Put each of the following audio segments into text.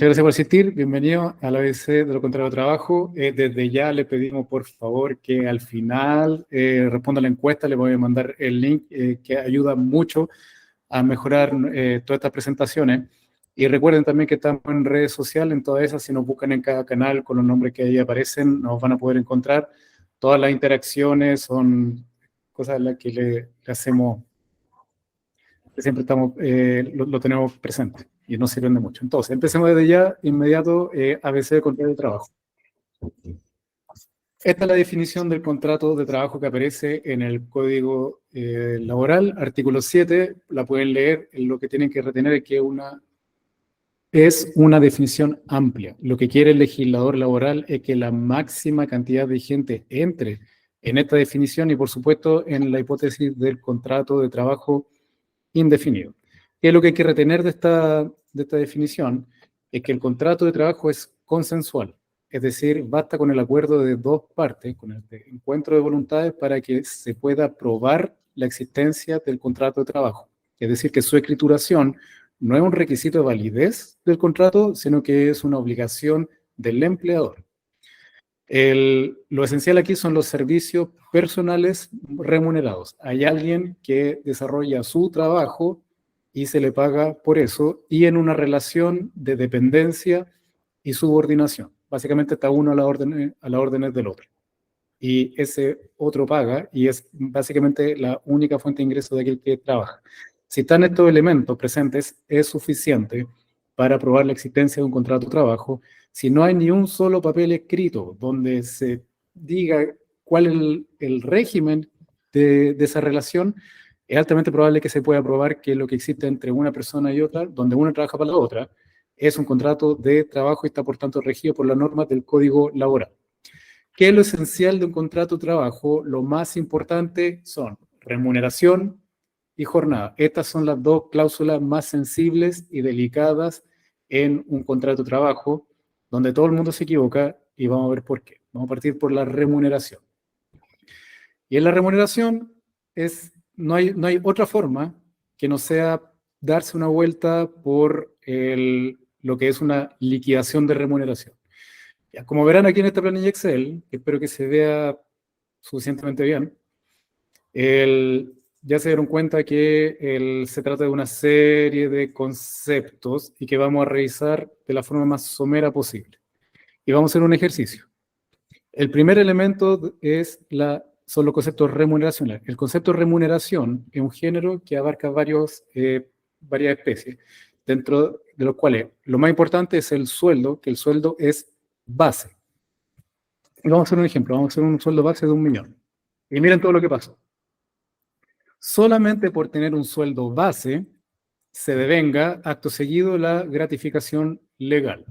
gracias por asistir. Bienvenido a la ABC de lo contrario de trabajo. Desde ya le pedimos, por favor, que al final responda a la encuesta. Le voy a mandar el link que ayuda mucho a mejorar todas estas presentaciones. Y recuerden también que estamos en redes sociales, en todas esas. Si nos buscan en cada canal con los nombres que ahí aparecen, nos van a poder encontrar. Todas las interacciones son cosas en las que le hacemos, que siempre estamos, lo tenemos presente y nos sirven de mucho. Entonces, empecemos desde ya, inmediato, ABC de contrato de trabajo. Esta es la definición del contrato de trabajo que aparece en el Código Laboral, artículo 7, la pueden leer. Lo que tienen que retener es que es una definición amplia. Lo que quiere el legislador laboral es que la máxima cantidad de gente entre en esta definición y, por supuesto, en la hipótesis del contrato de trabajo indefinido. ¿Qué es lo que hay que retener de esta definición? Es que el contrato de trabajo es consensual, es decir, basta con el acuerdo de dos partes, con el encuentro de voluntades para que se pueda probar la existencia del contrato de trabajo. Es decir, que su escrituración no es un requisito de validez del contrato, sino que es una obligación del empleador. Lo esencial aquí son los servicios personales remunerados. Hay alguien que desarrolla su trabajo y se le paga por eso, y en una relación de dependencia y subordinación. Básicamente está uno a las órdenes del otro. Y ese otro paga, y es básicamente la única fuente de ingreso de aquel que trabaja. Si están estos elementos presentes, es suficiente para probar la existencia de un contrato de trabajo. Si no hay ni un solo papel escrito donde se diga cuál es el régimen de esa relación, es altamente probable que se pueda probar que lo que existe entre una persona y otra, donde una trabaja para la otra, es un contrato de trabajo y está por tanto regido por las normas del Código Laboral. ¿Qué es lo esencial de un contrato de trabajo? Lo más importante son remuneración y jornada. Estas son las dos cláusulas más sensibles y delicadas en un contrato de trabajo, donde todo el mundo se equivoca, y vamos a ver por qué. Vamos a partir por la remuneración. Y en la remuneración no hay otra forma que no sea darse una vuelta por lo que es una liquidación de remuneración. Como verán aquí en esta planilla Excel, que espero que se vea suficientemente bien, ya se dieron cuenta que se trata de una serie de conceptos y que vamos a revisar de la forma más somera posible. Y vamos a hacer un ejercicio. El primer elemento son los conceptos remuneracionales. El concepto de remuneración es un género que abarca varias especies, dentro de los cuales lo más importante es el sueldo, que el sueldo es base. Y vamos a hacer un ejemplo, vamos a hacer un sueldo base de 1 millón. Y miren todo lo que pasó. Solamente por tener un sueldo base, se devenga acto seguido la gratificación legal.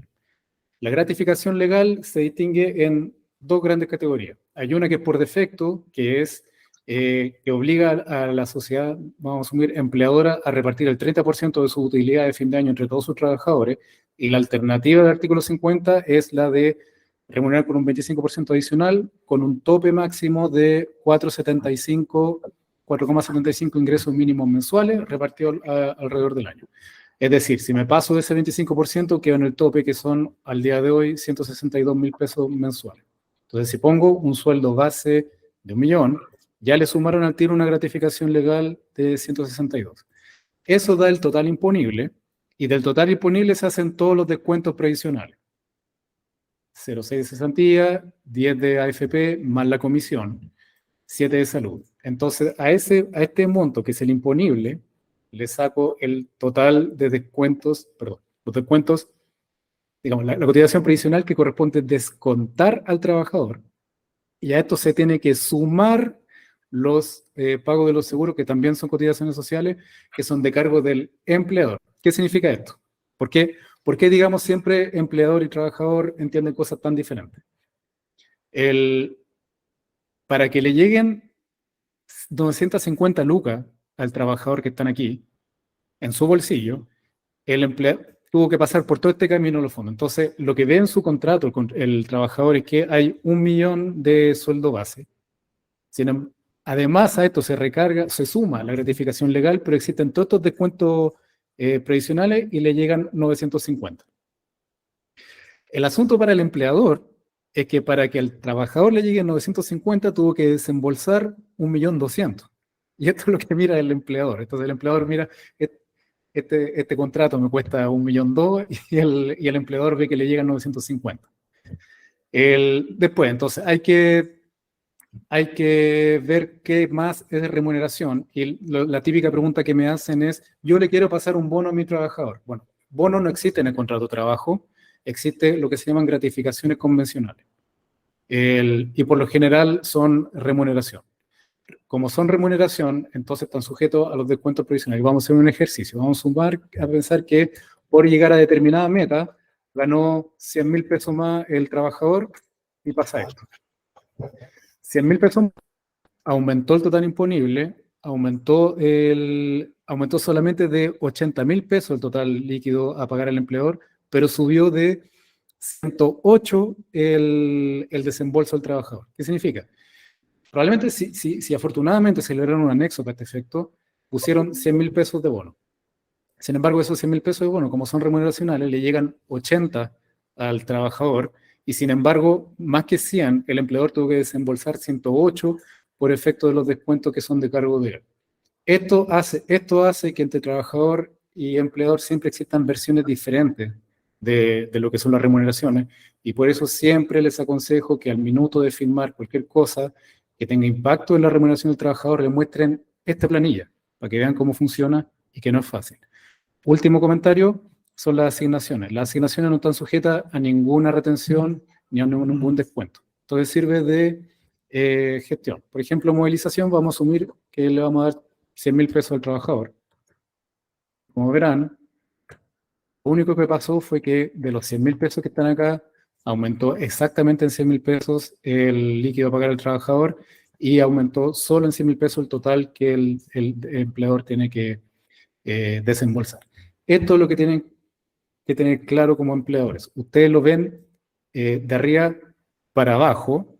La gratificación legal se distingue en dos grandes categorías. Hay una que es por defecto, que es que obliga a la sociedad, vamos a asumir, empleadora, a repartir el 30% de su utilidad de fin de año entre todos sus trabajadores, y la alternativa del artículo 50 es la de remunerar con un 25% adicional, con un tope máximo de 4,75 ingresos mínimos mensuales repartidos alrededor del año. Es decir, si me paso de ese 25%, quedo en el tope, que son al día de hoy 162.000 pesos mensuales. Entonces, si pongo un sueldo base de 1 millón, ya le sumaron al tiro una gratificación legal de 162. Eso da el total imponible, y del total imponible se hacen todos los descuentos previsionales. 0,6 de cesantía, 10 de AFP, más la comisión, 7 de salud. Entonces, a este monto, que es el imponible, le saco el total de descuentos, perdón, los descuentos, digamos, la cotización previsional que corresponde descontar al trabajador, y a esto se tiene que sumar los pagos de los seguros, que también son cotizaciones sociales, que son de cargo del empleador. ¿Qué significa esto? ¿Por qué, digamos, siempre empleador y trabajador entienden cosas tan diferentes? Para que le lleguen 250 lucas al trabajador que están aquí, en su bolsillo, el empleado tuvo que pasar por todo este camino en los fondos. Entonces, lo que ve en su contrato el trabajador es que hay 1 millón de sueldo base. Además, a esto se suma la gratificación legal, pero existen todos estos descuentos previsionales y le llegan 950. El asunto para el empleador es que para que al trabajador le lleguen 950 tuvo que desembolsar 1.200.000. Y esto es lo que mira el empleador. Entonces el empleador mira, este contrato me cuesta 1.200.000 y el empleador ve que le llegan 950. Después, entonces, hay que ver qué más es de remuneración. Y la típica pregunta que me hacen es, yo le quiero pasar un bono a mi trabajador. Bueno, bono no existe en el contrato de trabajo, existe lo que se llaman gratificaciones convencionales. Y por lo general son remuneración. Como son remuneración, entonces están sujetos a los descuentos provisionales. Vamos a hacer un ejercicio. Vamos a sumar, a pensar que por llegar a determinada meta, ganó 100.000 pesos más el trabajador y pasa esto. 100.000 pesos, aumentó el total imponible, aumentó solamente de 80.000 pesos el total líquido a pagar al empleador, pero subió de 108 el desembolso al trabajador. ¿Qué significa? Probablemente si afortunadamente se lograron un anexo para este efecto, pusieron 100.000 pesos de bono. Sin embargo, esos 100.000 pesos de bono, como son remuneracionales, le llegan 80 al trabajador y sin embargo, más que 100, el empleador tuvo que desembolsar 108 por efecto de los descuentos que son de cargo de él. Esto hace que entre trabajador y empleador siempre existan versiones diferentes de lo que son las remuneraciones y por eso siempre les aconsejo que al minuto de firmar cualquier cosa que tenga impacto en la remuneración del trabajador le muestren esta planilla para que vean cómo funciona y que no es fácil. Último comentario son las asignaciones. Las asignaciones no están sujetas a ninguna retención ni a ningún descuento. Entonces sirve de gestión. Por ejemplo, movilización, vamos a asumir que le vamos a dar 100.000 pesos al trabajador. Como verán, lo único que pasó fue que de los 100.000 pesos que están acá, aumentó exactamente en 100.000 pesos el líquido a pagar al trabajador y aumentó solo en 100.000 pesos el total que el empleador tiene que desembolsar. Esto es lo que tienen que tener claro como empleadores. Ustedes lo ven de arriba para abajo,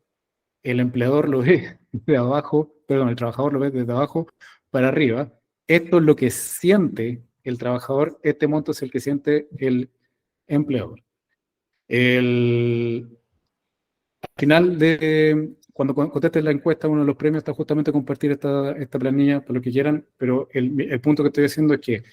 el empleador lo ve de abajo, perdón, el trabajador lo ve desde abajo para arriba. Esto es lo que siente el trabajador, este monto es el que siente el empleador. Al final cuando contestes la encuesta, uno de los premios está justamente compartir esta planilla para lo que quieran, pero el punto que estoy haciendo es que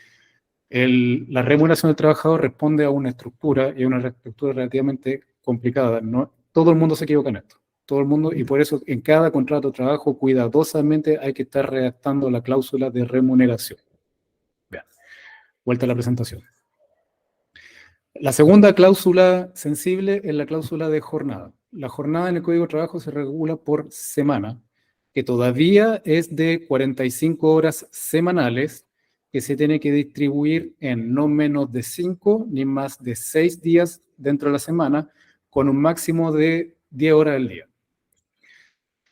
la remuneración del trabajador responde a una estructura y a una estructura relativamente complicada. ¿No? Todo el mundo se equivoca en esto. Todo el mundo, y por eso en cada contrato de trabajo cuidadosamente hay que estar redactando la cláusula de remuneración. Vean, vuelta a la presentación. La segunda cláusula sensible es la cláusula de jornada. La jornada en el Código de Trabajo se regula por semana, que todavía es de 45 horas semanales, que se tiene que distribuir en no menos de 5 ni más de 6 días dentro de la semana, con un máximo de 10 horas al día.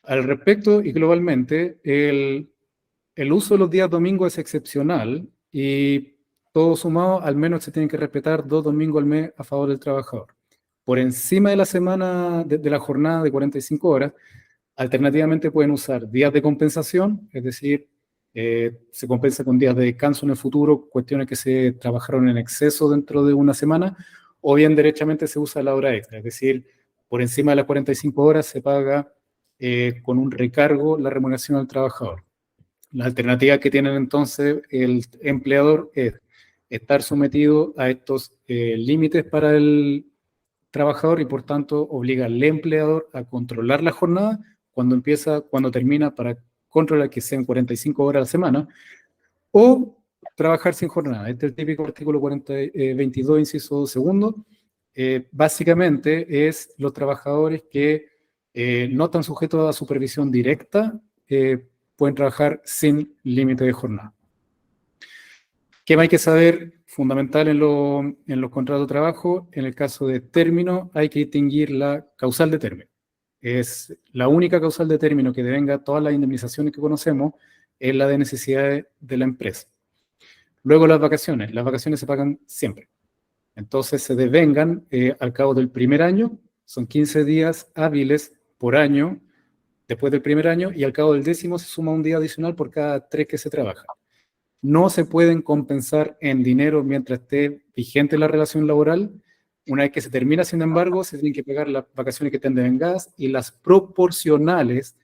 Al respecto, y globalmente, el uso de los días domingos es excepcional y todo sumado, al menos se tienen que respetar 2 domingos al mes a favor del trabajador. Por encima de la semana, de la jornada de 45 horas, alternativamente pueden usar días de compensación, es decir, se compensa con días de descanso en el futuro, cuestiones que se trabajaron en exceso dentro de una semana, o bien derechamente se usa la hora extra, es decir, por encima de las 45 horas se paga con un recargo la remuneración al trabajador. La alternativa que tienen entonces el empleador es estar sometido a estos límites para el trabajador y por tanto obliga al empleador a controlar la jornada cuando empieza, cuando termina, para controlar que sean 45 horas a la semana, o trabajar sin jornada. Este es el típico artículo 22, inciso segundo. Básicamente es los trabajadores que no están sujetos a supervisión directa, pueden trabajar sin límite de jornada. ¿Qué más hay que saber? Fundamental en los contratos de trabajo, en el caso de término, hay que distinguir la causal de término. Es la única causal de término que devenga todas las indemnizaciones que conocemos, es la de necesidades de la empresa. Luego las vacaciones se pagan siempre. Entonces se devengan al cabo del primer año, son 15 días hábiles por año, después del primer año, y al cabo del 10º se suma un día adicional por cada 3 que se trabajan. No se pueden compensar en dinero mientras esté vigente la relación laboral, Una vez que se termina, sin embargo, se tienen que pagar las vacaciones que estén devengadas y las proporcionales,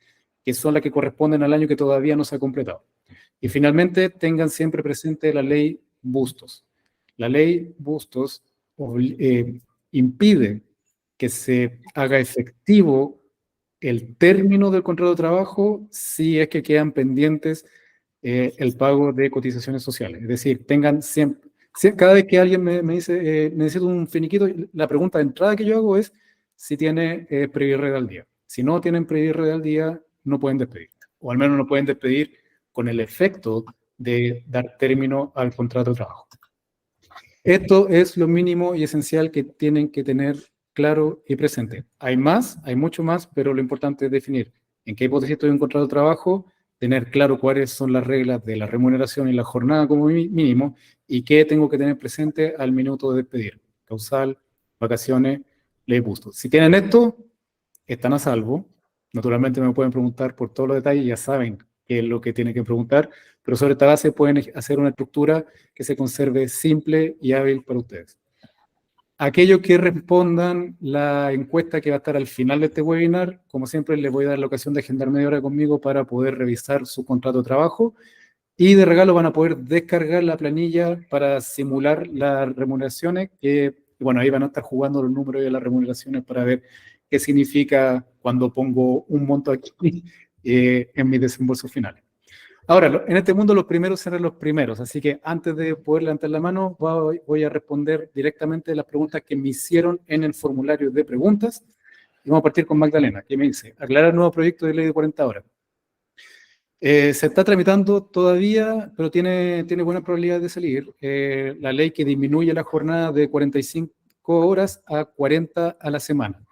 que son las que corresponden al año que todavía no se ha completado. Y finalmente, tengan siempre presente la ley Bustos. La ley Bustos impide que se haga efectivo el término del contrato de trabajo si es que quedan pendientes el pago de cotizaciones sociales. Es decir, tengan siempre, cada vez que alguien me dice necesito un finiquito, la pregunta de entrada que yo hago es si tiene Previrred al día. Si no tienen Previrred al día, no pueden despedir. O al menos no pueden despedir con el efecto de dar término al contrato de trabajo. Esto es lo mínimo y esencial que tienen que tener claro y presente. Hay más, hay mucho más, pero lo importante es definir en qué hipótesis estoy en un contrato de trabajo, tener claro cuáles son las reglas de la remuneración y la jornada como mínimo, y qué tengo que tener presente al minuto de despedir. Causal, vacaciones, ley Bustos. Si tienen esto, están a salvo. Naturalmente me pueden preguntar por todos los detalles, ya saben qué es lo que tienen que preguntar, pero sobre esta base pueden hacer una estructura que se conserve simple y hábil para ustedes. Aquellos que respondan la encuesta que va a estar al final de este webinar, como siempre les voy a dar la ocasión de agendar media hora conmigo para poder revisar su contrato de trabajo, y de regalo van a poder descargar la planilla para simular las remuneraciones, que bueno, ahí van a estar jugando los números de las remuneraciones para ver qué significa cuando pongo un monto aquí en mis desembolsos finales. Ahora, en este mundo los primeros serán los primeros, así que antes de poder levantar la mano, voy a responder directamente las preguntas que me hicieron en el formulario de preguntas. Y vamos a partir con Magdalena, que me dice, aclarar nuevo proyecto de ley de 40 horas. Se está tramitando todavía, pero tiene buena probabilidad de salir. La ley que disminuye la jornada de 45 horas a 40 a la semana.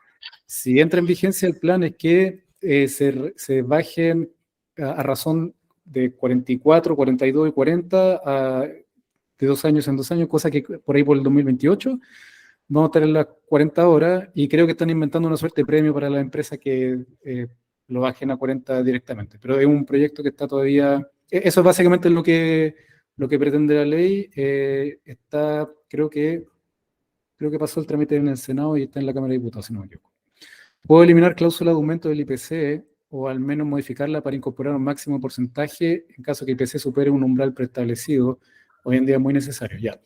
Si entra en vigencia, el plan es que se bajen a razón de 44, 42 y 40 de 2 años en 2 años, cosa que por ahí por el 2028 vamos a tener las 40 horas, y creo que están inventando una suerte de premio para las empresas que lo bajen a 40 directamente. Pero es un proyecto que está todavía... Eso es básicamente lo que pretende la ley. Creo que pasó el trámite en el Senado y está en la Cámara de Diputados, si no me equivoco. Puedo eliminar cláusula de aumento del IPC o al menos modificarla para incorporar un máximo porcentaje en caso que el IPC supere un umbral preestablecido. Hoy en día es muy necesario. Ya.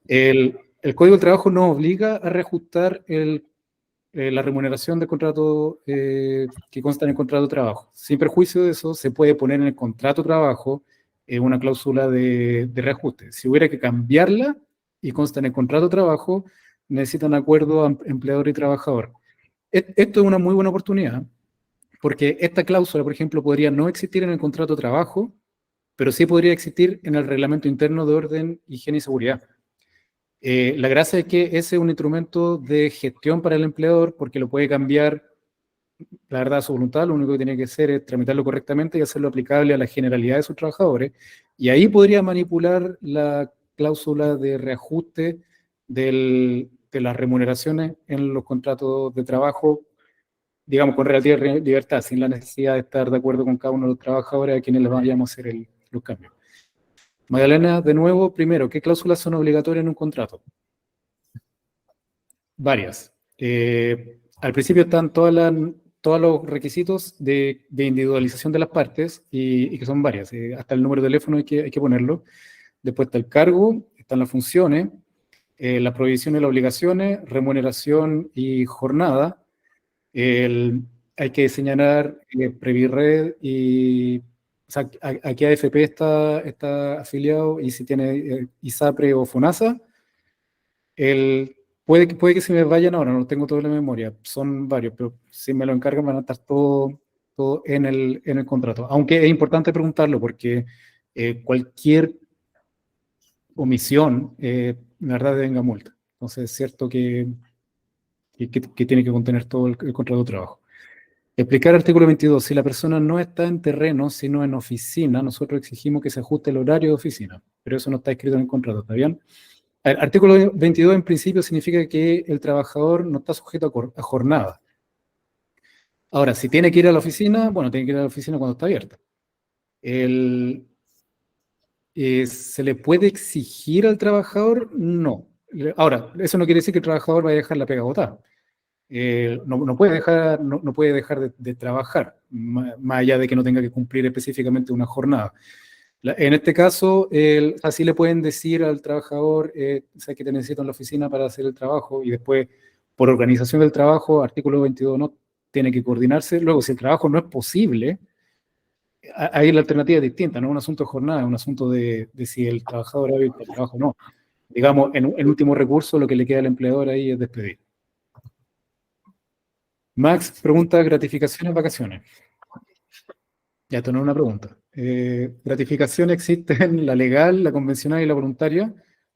El Código del Trabajo nos obliga a reajustar la remuneración del contrato que consta en el contrato de trabajo. Sin perjuicio de eso, se puede poner en el contrato de trabajo una cláusula de reajuste. Si hubiera que cambiarla y consta en el contrato de trabajo, necesitan acuerdo a empleador y trabajador. Esto es una muy buena oportunidad, porque esta cláusula, por ejemplo, podría no existir en el contrato de trabajo, pero sí podría existir en el reglamento interno de orden, higiene y seguridad. La gracia es que ese es un instrumento de gestión para el empleador, porque lo puede cambiar, la verdad, a su voluntad. Lo único que tiene que hacer es tramitarlo correctamente y hacerlo aplicable a la generalidad de sus trabajadores, y ahí podría manipular la cláusula de reajuste de las remuneraciones en los contratos de trabajo, digamos, con relativa libertad, sin la necesidad de estar de acuerdo con cada uno de los trabajadores a quienes les vayamos a hacer los cambios. Magdalena, de nuevo, primero, ¿qué cláusulas son obligatorias en un contrato? Varias. Al principio están todos los requisitos de individualización de las partes, y que son varias. Hasta el número de teléfono hay que ponerlo. Después está el cargo, están las funciones, las prohibiciones y las obligaciones, remuneración y jornada. Hay que señalar Previrred y... O sea, aquí AFP está afiliado, y si tiene ISAPRE o FONASA. Puede que se me vayan ahora, no tengo toda la memoria, son varios, pero si me lo encargan van a estar todo en el contrato. Aunque es importante preguntarlo, porque cualquier omisión, la verdad, venga multa. Entonces es cierto que tiene que contener todo el contrato de trabajo. Explicar artículo 22. Si la persona no está en terreno, sino en oficina, nosotros exigimos que se ajuste el horario de oficina, pero eso no está escrito en el contrato, ¿está bien? El artículo 22 en principio significa que el trabajador no está sujeto a jornada. Ahora, si tiene que ir a la oficina, bueno, tiene que ir a la oficina cuando está abierta. ¿Se le puede exigir al trabajador? No. Ahora, eso no quiere decir que el trabajador vaya a dejar la pega botada. No puede dejar de trabajar, más allá de que no tenga que cumplir específicamente una jornada. En este caso, así le pueden decir al trabajador, ¿sabes que te necesito en la oficina para hacer el trabajo? Y después, por organización del trabajo, artículo 22, no tiene que coordinarse. Luego, si el trabajo no es posible, ahí la alternativa es distinta, no es un asunto de jornada, es un asunto de si el trabajador hábil para el trabajo o no. Digamos, en último recurso, lo que le queda al empleador ahí es despedir. Max pregunta, gratificaciones, vacaciones. Ya, esto no es una pregunta. Gratificaciones existen la legal, la convencional y la voluntaria.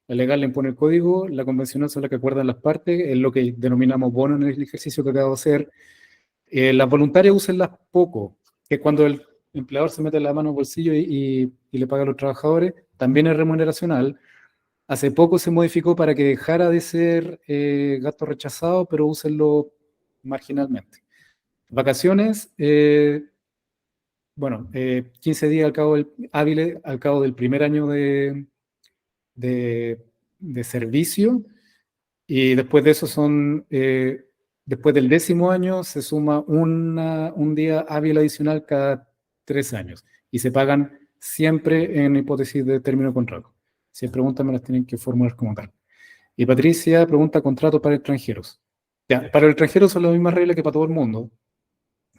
La legal le impone el código, la convencional son las que acuerdan las partes, es lo que denominamos bono en el ejercicio que acabo de hacer. Las voluntarias úsenlas poco, que es cuando el empleador se mete la mano en el bolsillo y le paga a los trabajadores. También es remuneracional. Hace poco se modificó para que dejara de ser gasto rechazado, pero úsenlo marginalmente. Vacaciones, bueno, 15 días hábiles al cabo del primer año de, de servicio, y después de eso después del 10.º año se suma un día hábil adicional cada 3 años, y se pagan siempre en hipótesis de término de contrato. Si hay preguntas me las tienen que formular como tal. Y Patricia pregunta, contrato para extranjeros. Ya, para el extranjero son las mismas reglas que para todo el mundo,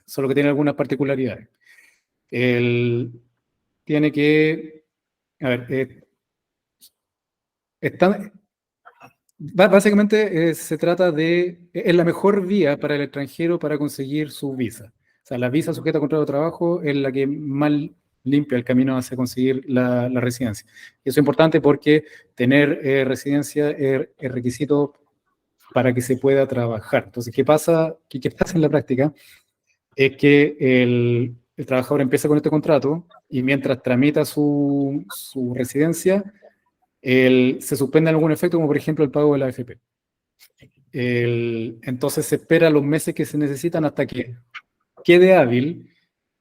solo que tiene algunas particularidades. Tiene que, a ver, básicamente se trata es la mejor vía para el extranjero para conseguir su visa. O sea, la visa sujeta a contrato de trabajo es la que más limpia el camino hacia conseguir la residencia. Y eso es importante porque tener residencia es requisito para que se pueda trabajar. Entonces, ¿qué pasa en la práctica? Es que el trabajador empieza con este contrato y mientras tramita su residencia, se suspende algún efecto, como por ejemplo el pago de la AFP. Entonces se espera los meses que se necesitan hasta que quede hábil,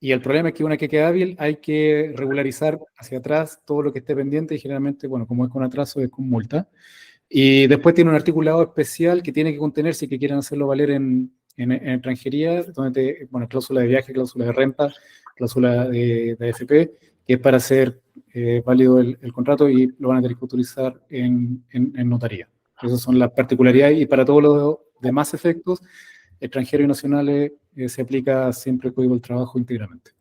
y el problema es que una que quede hábil hay que regularizar hacia atrás todo lo que esté pendiente, y generalmente, bueno, como es con atraso, es con multa. Y después tiene un articulado especial que tiene que contener, si que quieren hacerlo valer en extranjería, donde bueno, cláusula de viaje, cláusula de renta, cláusula de AFP, que es para hacer válido el contrato, y lo van a tener que utilizar en notaría. Esas son las particularidades, y para todos los demás efectos, extranjeros y nacionales, se aplica siempre el Código del Trabajo íntegramente.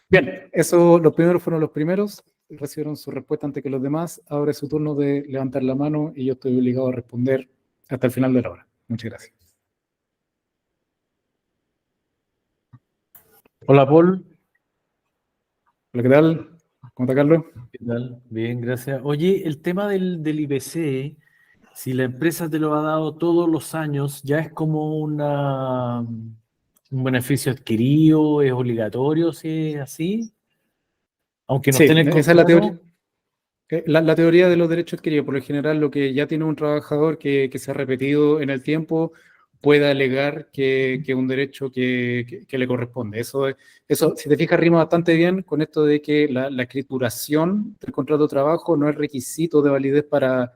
Bien, los primeros fueron los primeros, recibieron su respuesta antes que los demás. Ahora es su turno de levantar la mano y yo estoy obligado a responder hasta el final de la hora. Muchas gracias. Hola, Paul. Hola, ¿qué tal? ¿Cómo está, Carlos? ¿Qué tal? Bien, gracias. Oye, el tema del IPC, si la empresa te lo ha dado todos los años, ¿ya es como un beneficio adquirido? ¿Es obligatorio si es así? Aunque no Sí, esté en el esa es la teoría. contrato. La teoría de los derechos adquiridos. Por lo general, lo que ya tiene un trabajador que se ha repetido en el tiempo puede alegar que es un derecho que le corresponde. Eso, si te fijas, rima bastante bien con esto de que la escrituración del contrato de trabajo no es requisito de validez para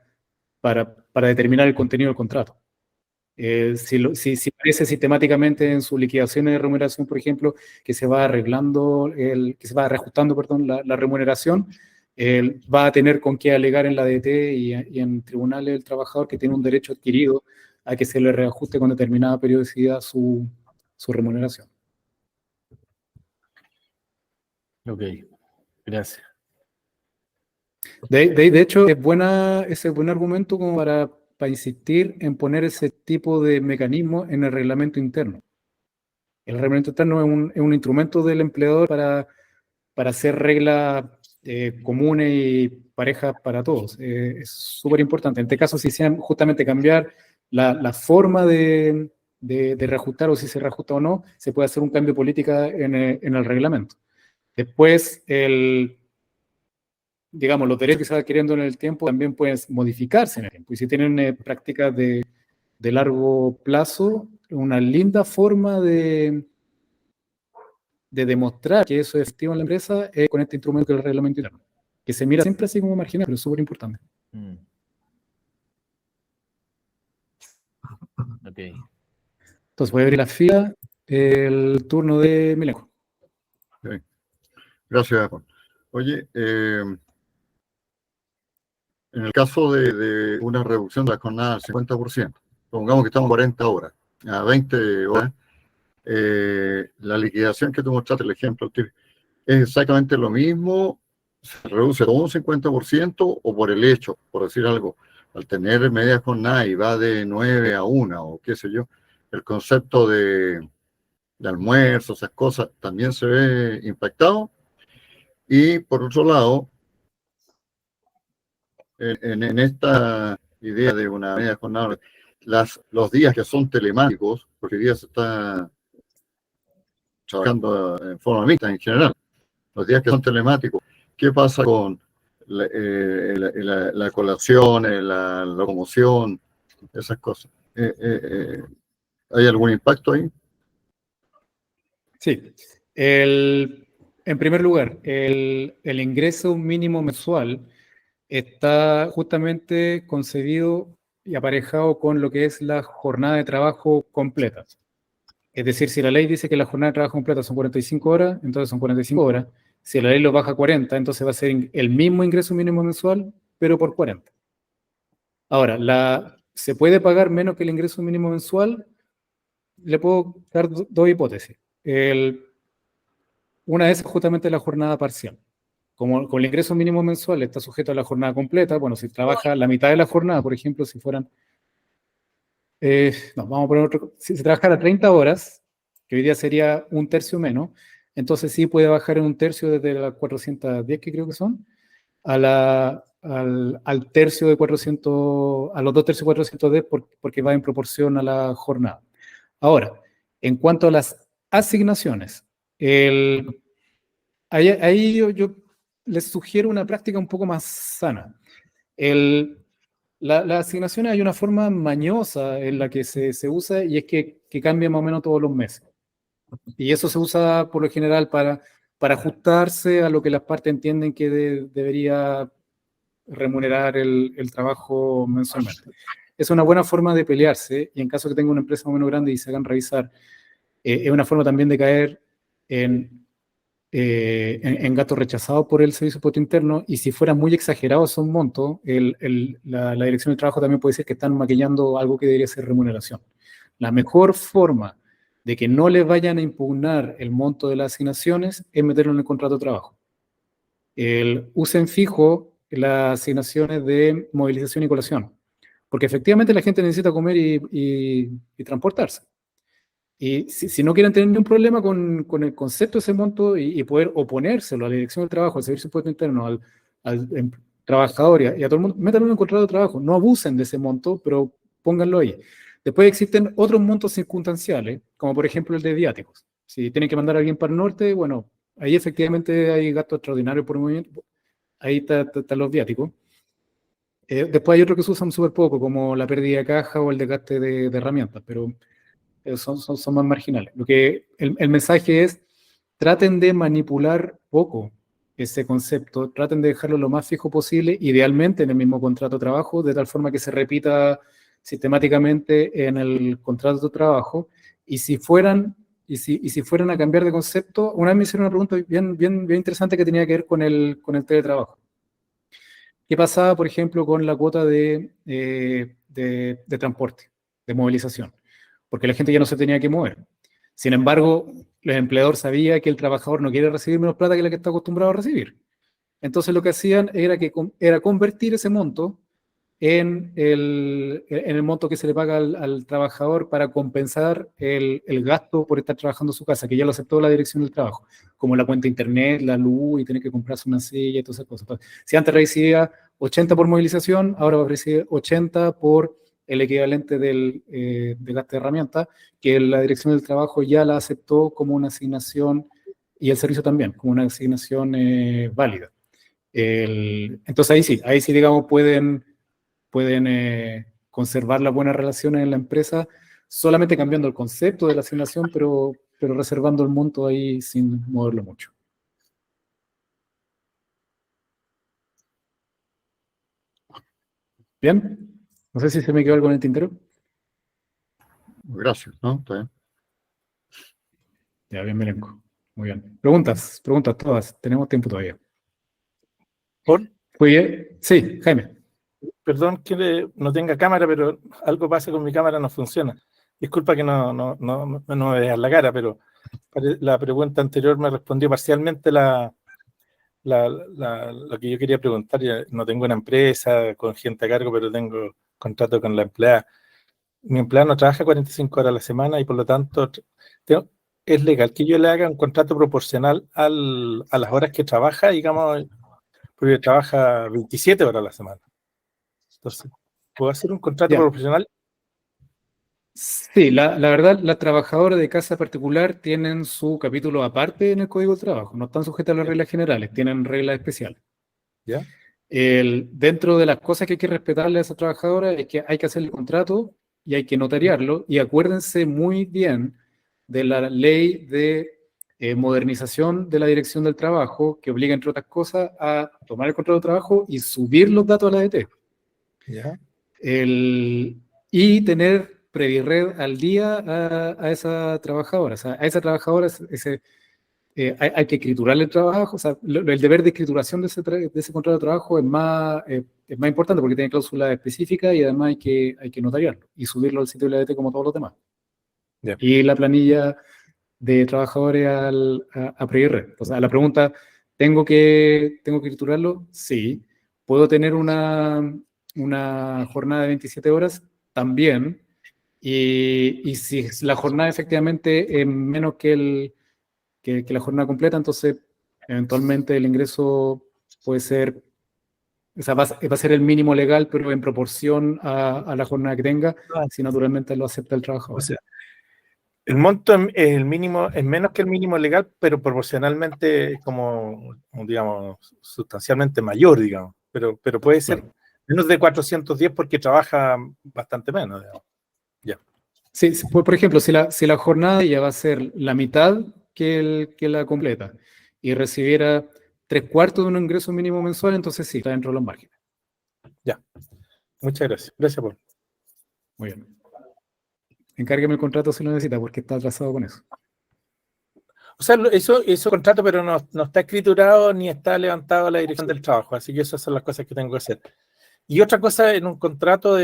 determinar el contenido del contrato. Si aparece sistemáticamente en sus liquidaciones de remuneración, por ejemplo, que se va reajustando, perdón, la remuneración, va a tener con qué alegar en la DT y en tribunales el trabajador que tiene un derecho adquirido a que se le reajuste con determinada periodicidad su remuneración. Ok, gracias. De hecho, ese es buen argumento como para insistir en poner ese tipo de mecanismo en el reglamento interno. El reglamento interno es un instrumento del empleador para hacer reglas comunes y parejas para todos. Es súper importante. En este caso, si sean justamente cambiar la forma de reajustar, o si se reajusta o no, se puede hacer un cambio de política en el reglamento. Después, digamos, los derechos que se van adquiriendo en el tiempo también pueden modificarse en el tiempo. Y si tienen prácticas de largo plazo, una linda forma de demostrar que eso es efectivo en la empresa es con este instrumento que es el reglamento interno, que se mira siempre así como marginal, pero es súper importante. Mm. Ok. Entonces voy a abrir la fila, el turno de Milenko. Sí. Gracias, Juan. Oye, en el caso de una reducción de la jornada al 50%, pongamos que estamos 40 horas, a 20 horas, la liquidación que tú mostraste, el ejemplo, ¿es exactamente lo mismo? ¿Se reduce todo un 50% o por el hecho, por decir algo, al tener media jornada y va de 9 a 1 o qué sé yo, el concepto de almuerzo, esas cosas, también se ve impactado? Y por otro lado, en esta idea de una media jornada, los días que son telemáticos, porque hoy día se está trabajando en forma mixta en general, los días que son telemáticos, ¿qué pasa con la colación, la locomoción, esas cosas? ¿Hay algún impacto ahí? Sí. En primer lugar, el ingreso mínimo mensual está justamente concebido y aparejado con lo que es la jornada de trabajo completa. Es decir, si la ley dice que la jornada de trabajo completa son 45 horas, entonces son 45 horas. Si la ley lo baja a 40, entonces va a ser el mismo ingreso mínimo mensual, pero por 40. Ahora, ¿se puede pagar menos que el ingreso mínimo mensual? Le puedo dar dos hipótesis. Una es justamente la jornada parcial. Como con el ingreso mínimo mensual está sujeto a la jornada completa, bueno, si trabaja la mitad de la jornada, por ejemplo, si fueran, no, vamos a poner otro, si se trabajara 30 horas, que hoy día sería un tercio menos, entonces sí puede bajar en un tercio desde las 410 que creo que son, al tercio de 400, a los 2 tercios de 410 porque va en proporción a la jornada. Ahora, en cuanto a las asignaciones, ahí yo les sugiero una práctica un poco más sana. Las asignaciones hay una forma mañosa en la que se usa y es que cambia más o menos todos los meses. Y eso se usa por lo general para ajustarse a lo que las partes entienden que debería remunerar el trabajo mensualmente. Es una buena forma de pelearse y en caso que tenga una empresa más o menos grande y se hagan revisar, es una forma también de caer en gastos rechazados por el Servicio de Impuesto Interno, y si fuera muy exagerado esos montos, la Dirección del Trabajo también puede decir que están maquillando algo que debería ser remuneración. La mejor forma de que no les vayan a impugnar el monto de las asignaciones es meterlo en el contrato de trabajo. Usen fijo las asignaciones de movilización y colación, porque efectivamente la gente necesita comer y transportarse. Y si no quieren tener ningún problema con el concepto de ese monto y poder oponérselo a la Dirección del Trabajo, al Servicio de Impuesto Interno, al trabajador y a todo el mundo, métanlo en un contrato de trabajo. No abusen de ese monto, pero pónganlo ahí. Después existen otros montos circunstanciales, como por ejemplo el de viáticos. Si tienen que mandar a alguien para el norte, bueno, ahí efectivamente hay gastos extraordinarios por movimiento. Ahí están los viáticos. Después hay otros que se usan súper poco, como la pérdida de caja o el desgaste de herramientas, pero son más marginales. El mensaje es, traten de manipular poco ese concepto, traten de dejarlo lo más fijo posible, idealmente en el mismo contrato de trabajo, de tal forma que se repita sistemáticamente en el contrato de trabajo, y si fueran a cambiar de concepto, una vez me hicieron una pregunta bien interesante que tenía que ver con el teletrabajo. ¿Qué pasaba, por ejemplo, con la cuota de transporte, de movilización? Porque la gente ya no se tenía que mover. Sin embargo, el empleador sabía que el trabajador no quiere recibir menos plata que la que está acostumbrado a recibir. Entonces lo que hacían era convertir ese monto en el monto que se le paga al trabajador para compensar el gasto por estar trabajando en su casa, que ya lo aceptó la Dirección del Trabajo, como la cuenta de internet, la luz y tener que comprarse una silla y todas esas cosas. Entonces, si antes recibía 80 por movilización, ahora va a recibir 80 por el equivalente del gasto de herramientas, que la Dirección del Trabajo ya la aceptó como una asignación, y el servicio también, como una asignación válida. Entonces ahí sí, digamos, pueden conservar las buenas relaciones en la empresa, solamente cambiando el concepto de la asignación, pero reservando el monto ahí sin moverlo mucho. ¿Bien? No sé si se me quedó algo en el tintero. Gracias, ¿no? Está bien. Ya, bien, Milenko. Muy bien. Preguntas todas. Tenemos tiempo todavía. Muy bien. Sí, Jaime. Perdón que no tenga cámara, pero algo pasa con mi cámara, no funciona. Disculpa que no me veas la cara, pero la pregunta anterior me respondió parcialmente lo que yo quería preguntar. Ya no tengo una empresa con gente a cargo, pero tengo contrato con la empleada. Mi empleada no trabaja 45 horas a la semana y por lo tanto es legal que yo le haga un contrato proporcional a las horas que trabaja, digamos, porque trabaja 27 horas a la semana. Entonces, ¿puedo hacer un contrato proporcional? Sí, la verdad, las trabajadoras de casa particular tienen su capítulo aparte en el Código de Trabajo. No están sujetas a las reglas generales, tienen reglas especiales. ¿Ya? Dentro de las cosas que hay que respetarle a esas trabajadoras es que hay que hacer el contrato y hay que notariarlo. Y acuérdense muy bien de la ley de modernización de la Dirección del Trabajo, que obliga, entre otras cosas, a tomar el contrato de trabajo y subir los datos a la ADT. ¿Ya? Y tener Previred al día a esa trabajadora. O sea, a esa trabajadora hay que escriturarle el trabajo. O sea, el deber de escrituración de ese contrato de trabajo es más importante porque tiene cláusulas específicas y además hay que notariarlo y subirlo al sitio de la ADT como todos los demás. Yeah. Y la planilla de trabajadores a Previred. O sea, la pregunta, ¿tengo que escriturarlo? Sí. ¿Puedo tener una jornada de 27 horas? También. Y si la jornada efectivamente es menos que la jornada completa, entonces eventualmente el ingreso puede ser, o sea, va a ser el mínimo legal, pero en proporción a la jornada que tenga, si naturalmente lo acepta el trabajador. O sea, el monto es el mínimo, es menos que el mínimo legal, pero proporcionalmente como digamos, sustancialmente mayor, digamos. Pero puede ser menos de 410 porque trabaja bastante menos, digamos. Ya. Sí, por ejemplo, si la jornada ya va a ser la mitad que la completa y recibiera 3/4 de un ingreso mínimo mensual, entonces sí, está dentro de los márgenes. Ya. Muchas gracias. Gracias, Paul. Muy bien. Encárgueme el contrato si lo necesita, porque está atrasado con eso. O sea, eso contrato, pero no está escriturado ni está levantado a la Dirección del Trabajo, así que esas son las cosas que tengo que hacer. Y otra cosa, en un contrato,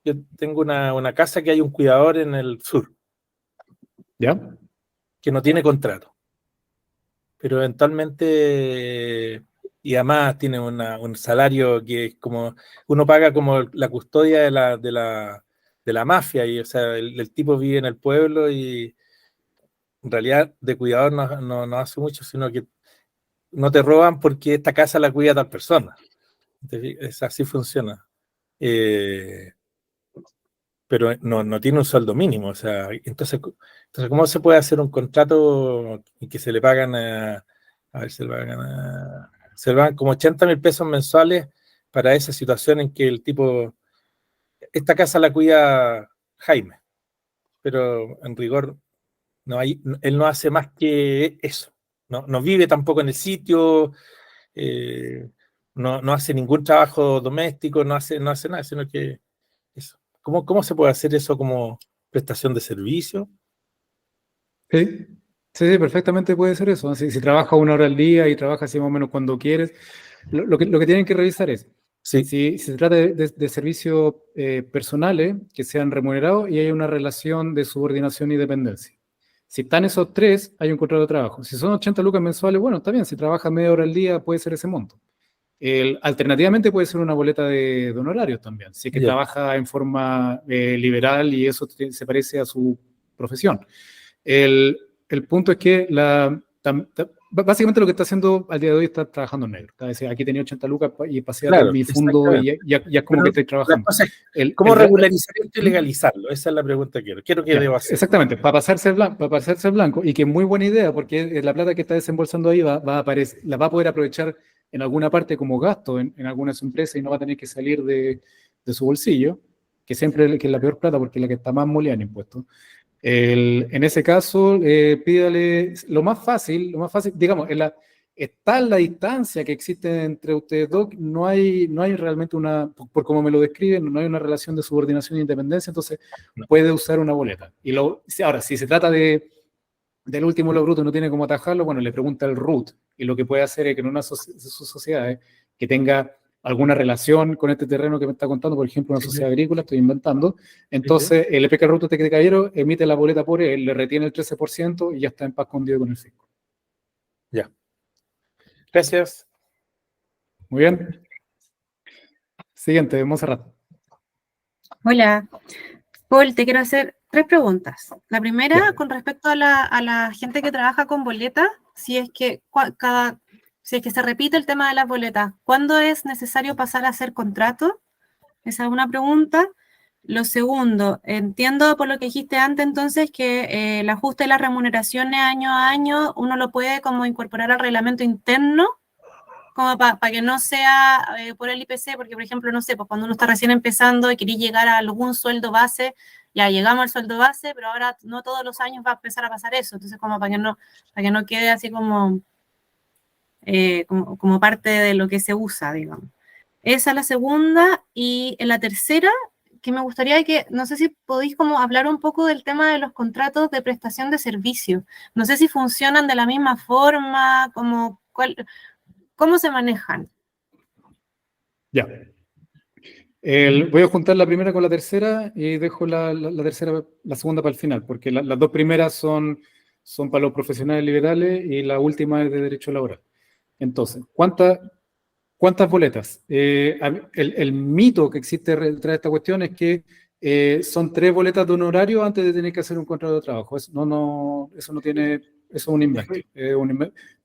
yo tengo una casa que hay un cuidador en el sur. ¿Ya? Que no tiene contrato. Pero eventualmente, y además tiene un salario que es como, uno paga como la custodia de la mafia, y o sea, el tipo vive en el pueblo y en realidad de cuidador no hace mucho, sino que no te roban porque esta casa la cuida tal persona. Entonces, así funciona. Pero no tiene un sueldo mínimo. O sea, entonces, ¿cómo se puede hacer un contrato y que se le pagan se le pagan como 80.000 pesos mensuales para esa situación en que el tipo, esta casa la cuida Jaime, pero en rigor él no hace más que eso. No vive tampoco en el sitio, no hace ningún trabajo doméstico, no hace nada, sino que eso. ¿Cómo se puede hacer eso como prestación de servicio? Sí, perfectamente puede ser eso. Si trabaja 1 hora al día y trabaja así más o menos cuando quieres, lo que tienen que revisar es si se trata de servicios personales que sean remunerados y hay una relación de subordinación y dependencia. Si están esos tres, hay un contrato de trabajo. Si son 80 lucas mensuales, bueno, está bien. Si trabaja media hora al día, puede ser ese monto. Alternativamente puede ser una boleta de honorarios también, si es que trabaja en forma liberal y eso se parece a su profesión. El punto es que básicamente lo que está haciendo al día de hoy está trabajando en negro. Es decir, aquí tenía 80 lucas y pasé a mi fondo y ya es como que estoy trabajando. ¿Cómo regularizar esto y legalizarlo? Esa es la pregunta que quiero que debo hacer. Exactamente, para pasarse blanco, y que es muy buena idea, porque la plata que está desembolsando ahí la va a poder aprovechar en alguna parte como gasto en algunas empresas y no va a tener que salir de su bolsillo, que siempre que es la peor plata porque es la que está más molida en impuestos. En ese caso, pídale lo más fácil, digamos, es tal la distancia que existe entre ustedes dos, no hay realmente por como me lo describen, no hay una relación de subordinación e independencia, entonces puede usar una boleta. Ahora, si se trata del último lo bruto y no tiene cómo atajarlo, bueno, le pregunta el root, y lo que puede hacer es que en una de sus sociedades que tenga alguna relación con este terreno que me está contando, por ejemplo, una sociedad agrícola, estoy inventando, entonces el EPK root de caballero emite la boleta por él, le retiene el 13% y ya está en paz con Dios y con el fisco. Ya. Gracias. Muy bien. Siguiente, Monserrat. Hola, Paul, te quiero hacer 3 preguntas. La primera, Ya. con respecto a la gente que trabaja con boletas, si es que se repite el tema de las boletas, ¿cuándo es necesario pasar a hacer contrato? Esa es una pregunta. Lo segundo, entiendo por lo que dijiste antes entonces que el ajuste de las remuneraciones año a año uno lo puede como incorporar al reglamento interno, como para que no sea por el IPC, porque por ejemplo, no sé, pues cuando uno está recién empezando y quería llegar a algún sueldo base, ya llegamos al sueldo base, pero ahora no todos los años va a empezar a pasar eso, entonces como para que no quede así como parte de lo que se usa, digamos. Esa es la segunda. Y en la tercera, que me gustaría que, no sé si podéis como hablar un poco del tema de los contratos de prestación de servicio. No sé si funcionan de la misma forma, ¿cómo se manejan? Ya. Voy a juntar la primera con la tercera y dejo la segunda para el final, porque las dos primeras son para los profesionales liberales y la última es de derecho laboral. Entonces, ¿cuántas boletas? El mito que existe detrás de esta cuestión es que son 3 boletas de honorario antes de tener que hacer un contrato de trabajo. Eso no tiene, eso es un invento.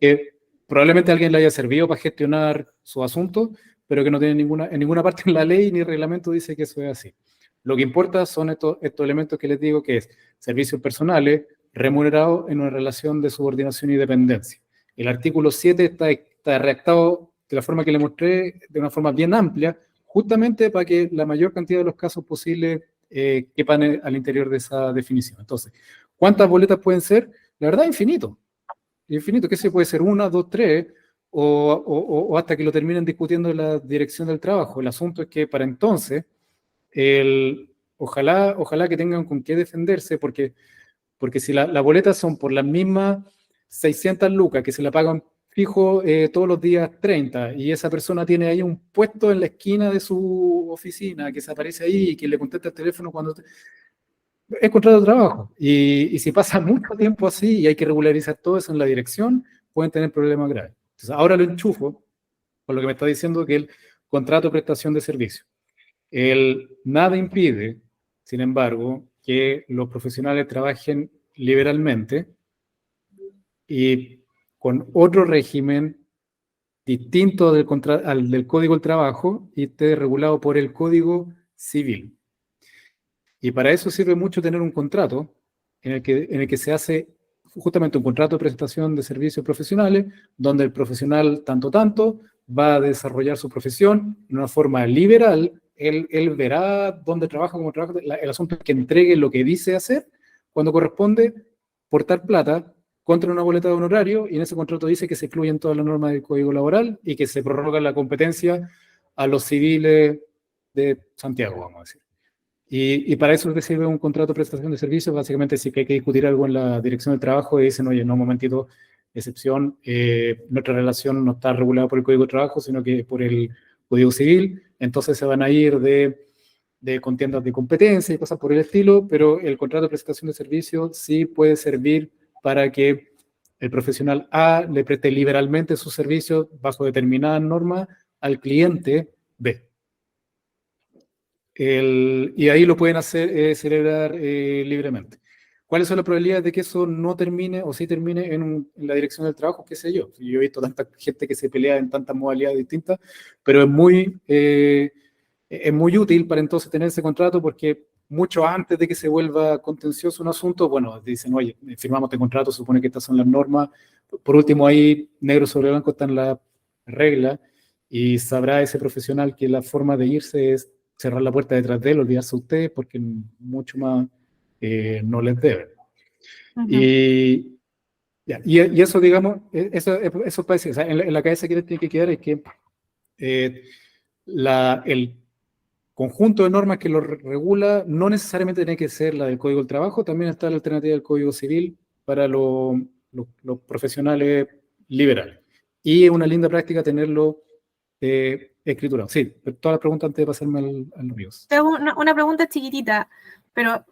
Que probablemente a alguien le haya servido para gestionar su asunto, pero que no tiene en ninguna parte en la ley ni reglamento dice que eso es así. Lo que importa son estos elementos que les digo, que es servicios personales remunerados en una relación de subordinación y dependencia. El artículo 7 está redactado de la forma que le mostré, de una forma bien amplia, justamente para que la mayor cantidad de los casos posibles quepan al interior de esa definición. Entonces, ¿cuántas boletas pueden ser? La verdad, infinito. Infinito, que se puede ser 1, 2, 3, o hasta que lo terminen discutiendo en la dirección del trabajo. El asunto es que para entonces, ojalá que tengan con qué defenderse, porque si las boletas son por las mismas 600 lucas que se la pagan fijo todos los días 30, y esa persona tiene ahí un puesto en la esquina de su oficina que se aparece ahí y que le contesta el teléfono cuando es contrato de trabajo. Y si pasa mucho tiempo así y hay que regularizar todo eso en la dirección, pueden tener problemas graves. Entonces, ahora lo enchufo con lo que me está diciendo, que el contrato de prestación de servicio. Nada impide, sin embargo, que los profesionales trabajen liberalmente y con otro régimen distinto al del Código del Trabajo y esté regulado por el Código Civil. Y para eso sirve mucho tener un contrato en el que se hace justamente un contrato de prestación de servicios profesionales, donde el profesional tanto va a desarrollar su profesión de una forma liberal. Él verá dónde trabaja, cómo trabaja. El asunto es que entregue lo que dice hacer cuando corresponde portar plata contra una boleta de honorario, y en ese contrato dice que se excluyen todas las normas del Código Laboral y que se prorroga la competencia a los civiles de Santiago, vamos a decir. Y para eso es que sirve un contrato de prestación de servicios. Básicamente, si hay que discutir algo en la dirección del trabajo y dicen, oye, no, un momentito, excepción, nuestra relación no está regulada por el Código de Trabajo, sino que por el Código Civil, entonces se van a ir de contiendas de competencia y cosas por el estilo, pero el contrato de prestación de servicios sí puede servir para que el profesional A le preste liberalmente sus servicios bajo determinadas normas al cliente B. Y ahí lo pueden hacer celebrar libremente. ¿Cuáles son las probabilidades de que eso no termine o sí termine en la dirección del trabajo? ¿Qué sé yo? Yo he visto tanta gente que se pelea en tantas modalidades distintas, pero es muy útil para entonces tener ese contrato, porque mucho antes de que se vuelva contencioso un asunto, bueno, dicen, oye, firmamos este contrato, supone que estas son las normas. Por último, ahí negro sobre blanco están las reglas, y sabrá ese profesional que la forma de irse es cerrar la puerta detrás de él, olvidarse a ustedes, porque mucho más no les deben. Uh-huh. Y Ya, y eso, digamos, eso parece, o sea, en la cabeza que les tiene que quedar es que el conjunto de normas que lo regula no necesariamente tiene que ser la del Código del Trabajo, también está la alternativa del Código Civil para los profesionales liberales. Y es una linda práctica tenerlo escriturado. Sí, todas las preguntas antes de pasarme al Ríos. Te hago una pregunta chiquitita, pero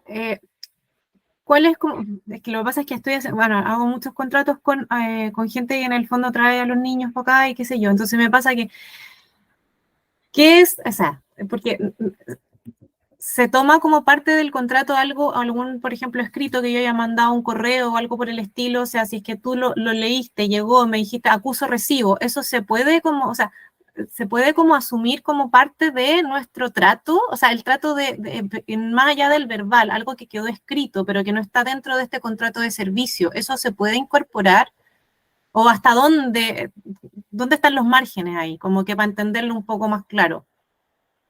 ¿cuál es como? Es que lo que pasa es que hago muchos contratos con gente que en el fondo trae a los niños para acá y qué sé yo. Entonces me pasa que, ¿qué es? O sea, porque se toma como parte del contrato algún, por ejemplo, escrito que yo haya mandado un correo o algo por el estilo. O sea, si es que tú lo leíste, llegó, me dijiste acuso recibo, eso se puede como, o sea, se puede como asumir como parte de nuestro trato, o sea, el trato más allá del verbal, algo que quedó escrito, pero que no está dentro de este contrato de servicio, ¿eso se puede incorporar? ¿O hasta dónde están los márgenes ahí? Como que para entenderlo un poco más claro.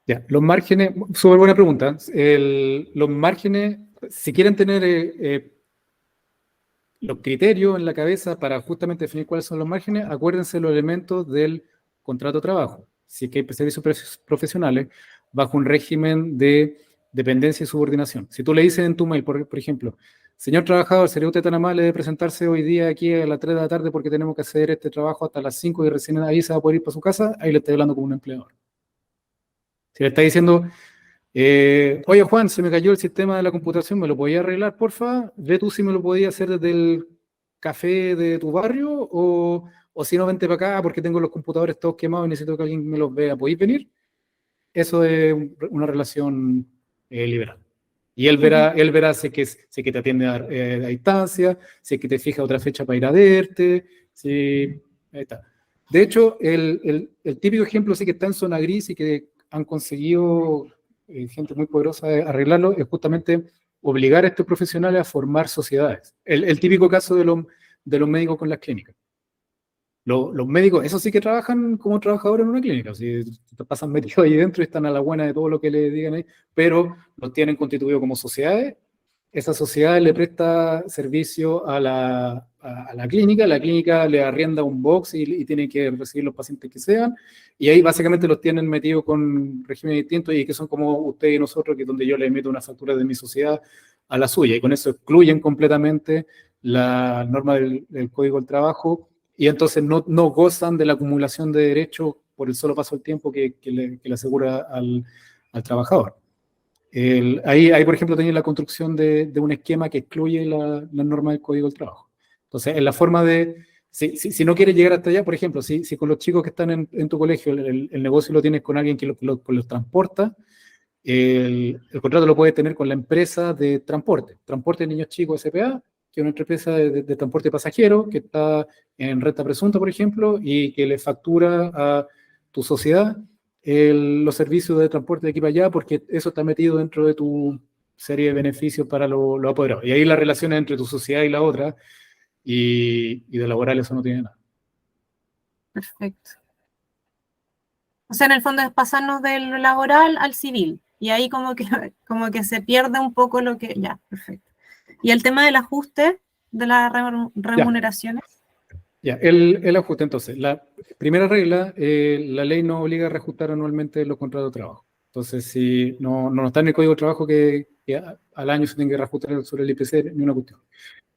Ya, los márgenes, súper buena pregunta. Los márgenes, si quieren tener los criterios en la cabeza para justamente definir cuáles son los márgenes, acuérdense los elementos del contrato de trabajo. Si es que hay servicios profesionales bajo un régimen de dependencia y subordinación. Si tú le dices en tu mail, por ejemplo, señor trabajador, ¿sería usted tan amable de presentarse hoy día aquí a las 3 de la tarde porque tenemos que hacer este trabajo hasta las 5 y recién ahí se va a poder ir para su casa? Ahí le estoy hablando como un empleador. Si le está diciendo, oye Juan, se me cayó el sistema de la computación, ¿me lo podía arreglar, porfa? Ve tú si me lo podía hacer desde el café de tu barrio o si no, vente para acá porque tengo los computadores todos quemados y necesito que alguien me los vea. ¿Podéis venir? Eso es una relación liberal. Y él verá si que te atiende a distancia, si es que te fija otra fecha para ir a verte, ahí está. De hecho, el típico ejemplo sí que está en zona gris y que han conseguido gente muy poderosa de arreglarlo, es justamente obligar a estos profesionales a formar sociedades. El típico caso de los médicos con las clínicas. Los médicos, esos sí que trabajan como trabajadores en una clínica, si te pasan metidos ahí dentro y están a la buena de todo lo que le digan ahí, pero los tienen constituidos como sociedades. Esa sociedad le presta servicio a la clínica le arrienda un box y tiene que recibir los pacientes que sean, y ahí básicamente los tienen metidos con regímenes distintos y que son como ustedes y nosotros, que es donde yo le meto una factura de mi sociedad a la suya, y con eso excluyen completamente la norma del Código del Trabajo, y entonces no gozan de la acumulación de derechos por el solo paso del tiempo que le asegura al trabajador. Ahí, por ejemplo, tenéis la construcción de un esquema que excluye la norma del Código del Trabajo. Entonces, en la forma de, si no quieres llegar hasta allá, por ejemplo, si con los chicos que están en tu colegio el negocio lo tienes con alguien que los transporta, el contrato lo puedes tener con la empresa de transporte de niños chicos SPA, que es una empresa de transporte de pasajeros que está en renta presunta, por ejemplo, y que le factura a tu sociedad los servicios de transporte de aquí para allá, porque eso está metido dentro de tu serie de beneficios para los apoderados. Y ahí la relación entre tu sociedad y la otra, y de laboral eso no tiene nada. Perfecto. O sea, en el fondo es pasarnos del laboral al civil, y ahí como que se pierde un poco lo que... Ya, perfecto. Y el tema del ajuste de las remuneraciones. Ya, el ajuste, entonces, la primera regla, la ley no obliga a reajustar anualmente los contratos de trabajo. Entonces, si no está en el Código de Trabajo que al año se tiene que reajustar sobre el IPC, ni una cuestión.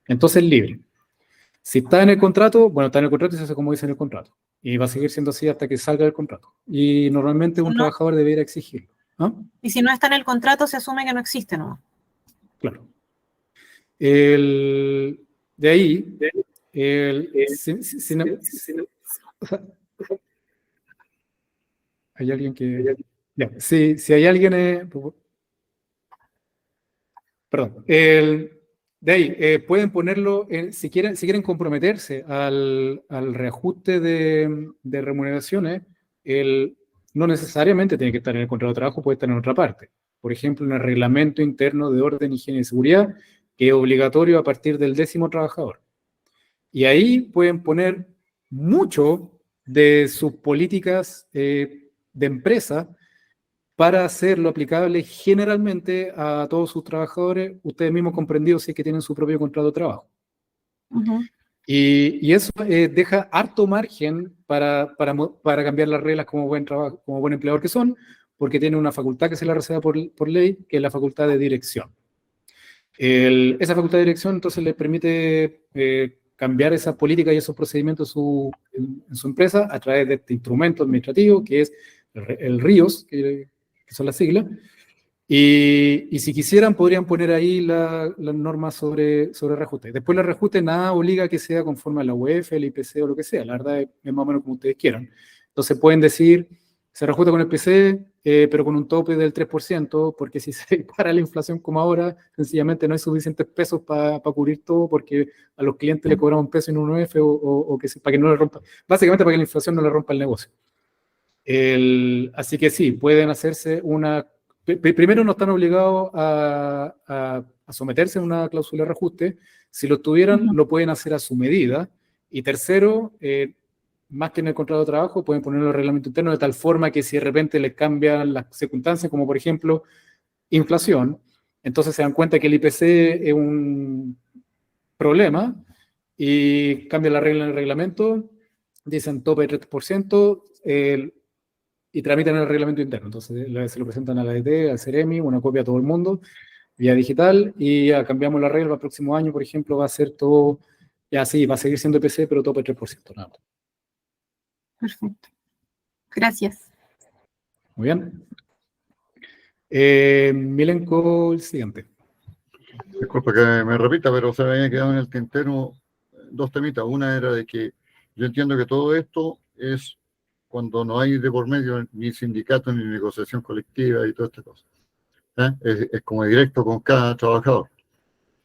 Entonces, libre. Si está en el contrato, bueno, está en el contrato y se hace como dice en el contrato. Y va a seguir siendo así hasta que salga del contrato. Y normalmente un trabajador debería exigirlo. ¿Ah? Y si no está en el contrato, se asume que no existe, ¿no? Claro. De ahí, o sea, hay alguien que... Ya, si hay alguien... perdón. De ahí, pueden ponerlo, si quieren comprometerse al reajuste de remuneraciones, no necesariamente tiene que estar en el contrato de trabajo, puede estar en otra parte. Por ejemplo, en el reglamento interno de orden, higiene y seguridad, que es obligatorio a partir del 10º trabajador. Y ahí pueden poner mucho de sus políticas de empresa para hacerlo aplicable generalmente a todos sus trabajadores, ustedes mismos comprendidos si es que tienen su propio contrato de trabajo. Y eso deja harto margen para cambiar las reglas como buen trabajo, como buen empleador que son, porque tiene una facultad que se la reserva por ley, que es la facultad de dirección. Esa facultad de dirección entonces le permite cambiar esa política y esos procedimientos en su empresa a través de este instrumento administrativo que es el RIOS, que son las siglas. Y si quisieran, podrían poner ahí las normas sobre reajuste. Después el reajuste nada obliga a que sea conforme a la UEF, el IPC o lo que sea. La verdad es más o menos como ustedes quieran. Entonces pueden decir, se reajusta con el IPC, pero con un tope del 3%, porque si se dispara la inflación como ahora, sencillamente no hay suficientes pesos para cubrir todo, porque a los clientes le cobramos un peso en un UEF o para que no le rompa. Básicamente para que la inflación no le rompa el negocio. Así que sí, pueden hacerse una... Primero, no están obligados a someterse a una cláusula de reajuste. Si lo tuvieran, lo pueden hacer a su medida. Y tercero, más que en el contrato de trabajo, pueden ponerlo en el reglamento interno de tal forma que si de repente les cambian las circunstancias, como por ejemplo inflación, entonces se dan cuenta que el IPC es un problema y cambian la regla en el reglamento, dicen tope de 3%, y tramitan el reglamento interno. Entonces se lo presentan a la ADT, al CEREMI, una copia a todo el mundo, vía digital, y ya cambiamos la regla. El próximo año, por ejemplo, va a ser todo, ya sí, va a seguir siendo IPC, pero tope 3%. Nada. Perfecto. Gracias. Muy bien. Milenko, el siguiente. Disculpa que me repita, pero se me había quedado en el tintero dos temitas. Una era de que yo entiendo que todo esto es cuando no hay de por medio ni sindicato ni negociación colectiva y toda esta cosa. Es como directo con cada trabajador.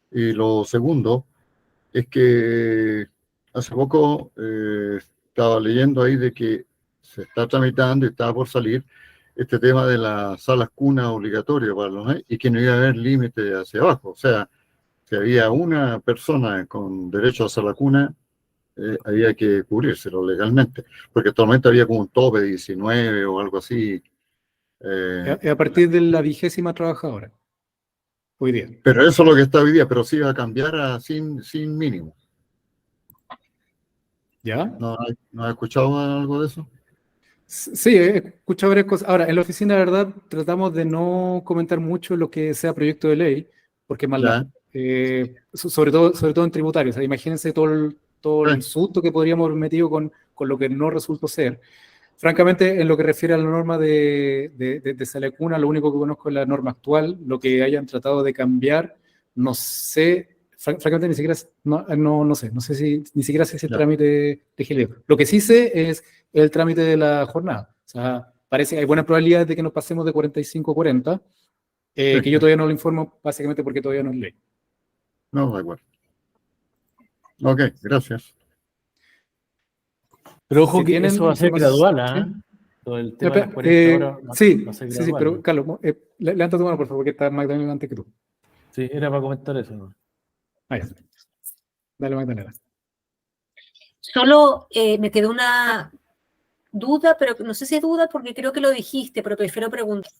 Y lo segundo es que hace poco estaba leyendo ahí de que se está tramitando y estaba por salir este tema de las salas cunas obligatorias para los niños y que no iba a haber límite hacia abajo. O sea, si había una persona con derecho a sala cuna, había que cubrírselo legalmente, porque actualmente había como un tope de 19 o algo así. A partir de la 20ª trabajadora, hoy día. Pero eso es lo que está hoy día, pero sí va a cambiar sin mínimo. ¿Ya? ¿No has escuchado algo de eso? Sí, he escuchado varias cosas. Ahora, en la oficina, la verdad, tratamos de no comentar mucho lo que sea proyecto de ley, porque es más largo. Sobre todo en tributarios. O sea, imagínense todo el susto que podríamos haber metido con lo que no resultó ser. Francamente, en lo que refiere a la norma de sala cuna, lo único que conozco es la norma actual. Lo que hayan tratado de cambiar, no sé. Francamente, ni siquiera no sé si ni siquiera sé si el trámite de Gileo. Lo que sí sé es el trámite de la jornada. O sea, parece que hay buenas probabilidades de que nos pasemos de 45 a 40, que yo todavía no lo informo, básicamente porque todavía no es ley. No, de acuerdo. Ok, gracias. Pero ojo Si que tienen eso va a ser información- gradual, ¿Sí? Todo el tema de las 40 horas Sí, va a ser sí, gradual. pero Carlos, levanta tu mano, por favor, que está Magdalena antes que tú. Sí, era para comentar eso, ¿no? Ahí está. Dale, Magdalena. Solo me quedó una duda, pero no sé si es duda porque creo que lo dijiste, pero prefiero preguntar.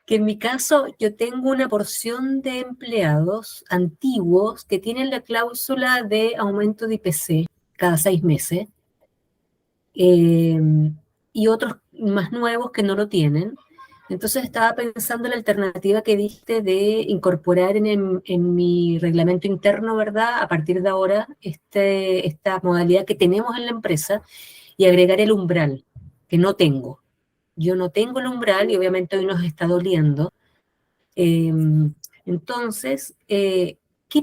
Que en mi caso yo tengo una porción de empleados antiguos que tienen la cláusula de aumento de IPC cada 6 meses y otros más nuevos que no lo tienen. Entonces estaba pensando en la alternativa que diste de incorporar en mi reglamento interno, ¿verdad? A partir de ahora, esta modalidad que tenemos en la empresa y agregar el umbral, que no tengo. Yo no tengo el umbral y obviamente hoy nos está doliendo. Entonces, ¿qué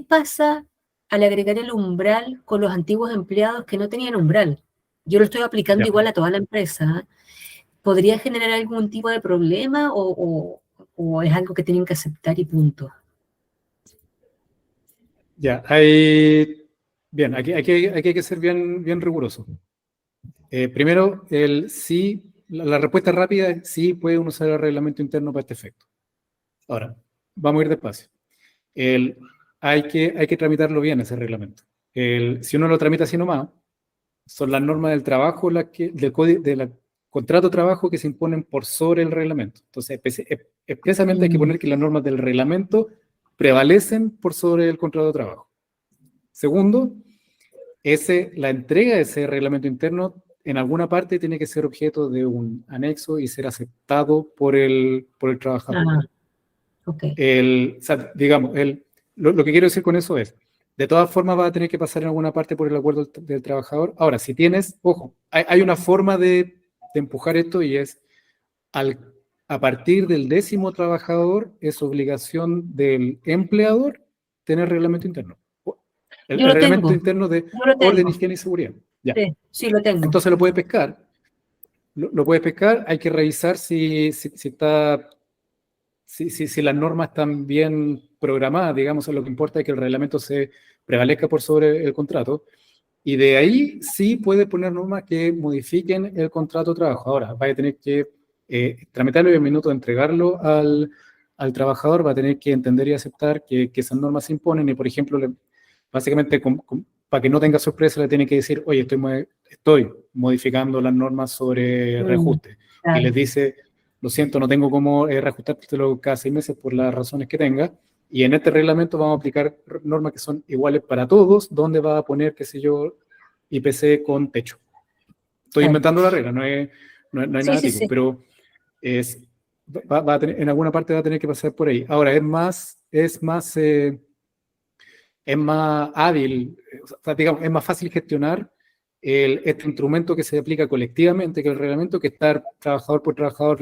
pasa al agregar el umbral con los antiguos empleados que no tenían umbral? Yo lo estoy aplicando igual a toda la empresa. ¿Podría generar algún tipo de problema o es algo que tienen que aceptar y punto? Ya, bien, aquí hay que ser bien riguroso. Primero, la respuesta rápida es sí, puede uno usar el reglamento interno para este efecto. Ahora, vamos a ir despacio. Hay que tramitarlo bien ese reglamento. Si uno lo tramita así nomás, son las normas del trabajo, del contrato de trabajo que se imponen por sobre el reglamento. Entonces, expresamente hay que poner que las normas del reglamento prevalecen por sobre el contrato de trabajo. Segundo, la entrega de ese reglamento interno en alguna parte tiene que ser objeto de un anexo y ser aceptado por el trabajador. Ah, ok. O sea, digamos, lo que quiero decir con eso es, de todas formas va a tener que pasar en alguna parte por el acuerdo del trabajador. Ahora, si tienes, ojo, hay una forma de empujar esto y es a partir del 10º trabajador es obligación del empleador tener reglamento interno. El Yo lo reglamento tengo, interno de yo lo orden, tengo. higiene y seguridad. Ya. Sí, sí lo tengo. Entonces lo puedes pescar. Lo puedes pescar, hay que revisar si las normas están bien programadas, digamos, lo que importa es que el reglamento se prevalezca por sobre el contrato, y de ahí sí puede poner normas que modifiquen el contrato de trabajo. Ahora, va a tener que tramitarlo y en minuto de entregarlo al trabajador, va a tener que entender y aceptar que esas normas se imponen, y por ejemplo, básicamente, para que no tenga sorpresa, le tiene que decir, oye, estoy modificando las normas sobre reajuste, y Claro. les dice, lo siento, no tengo cómo reajustártelo cada 6 meses por las razones que tenga, y en este reglamento vamos a aplicar normas que son iguales para todos, donde va a poner, qué sé yo, IPC con techo. Estoy Claro. inventando la regla, no hay Sí, nada sí, tipo, sí. pero va a tener, en alguna parte va a tener que pasar por ahí. Ahora, es más hábil, o sea, digamos, es más fácil gestionar este instrumento que se aplica colectivamente, que el reglamento, que estar trabajador por trabajador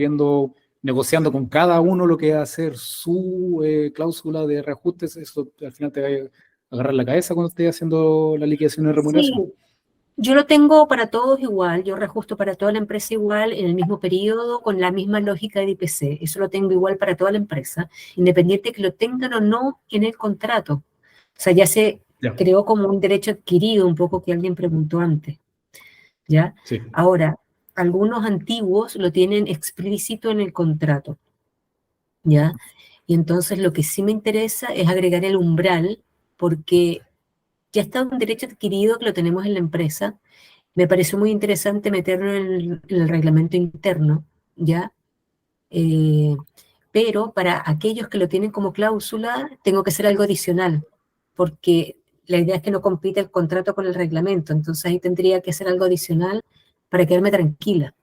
negociando con cada uno lo que va a hacer su cláusula de reajustes. Eso al final te va a agarrar la cabeza cuando estés haciendo la liquidación de remuneración. Sí, yo lo tengo para todos igual, yo reajusto para toda la empresa igual, en el mismo periodo, con la misma lógica de IPC. Eso lo tengo igual para toda la empresa, independiente que lo tengan o no en el contrato. O sea, ya se Ya. creó como un derecho adquirido, un poco que alguien preguntó antes, ¿ya? Sí. Ahora, algunos antiguos lo tienen explícito en el contrato, ¿ya? Y entonces lo que sí me interesa es agregar el umbral, porque ya está un derecho adquirido que lo tenemos en la empresa. Me pareció muy interesante meterlo en el reglamento interno, ¿ya? Pero para aquellos que lo tienen como cláusula, tengo que hacer algo adicional, porque la idea es que no compita el contrato con el reglamento, entonces ahí tendría que hacer algo adicional para quedarme tranquila.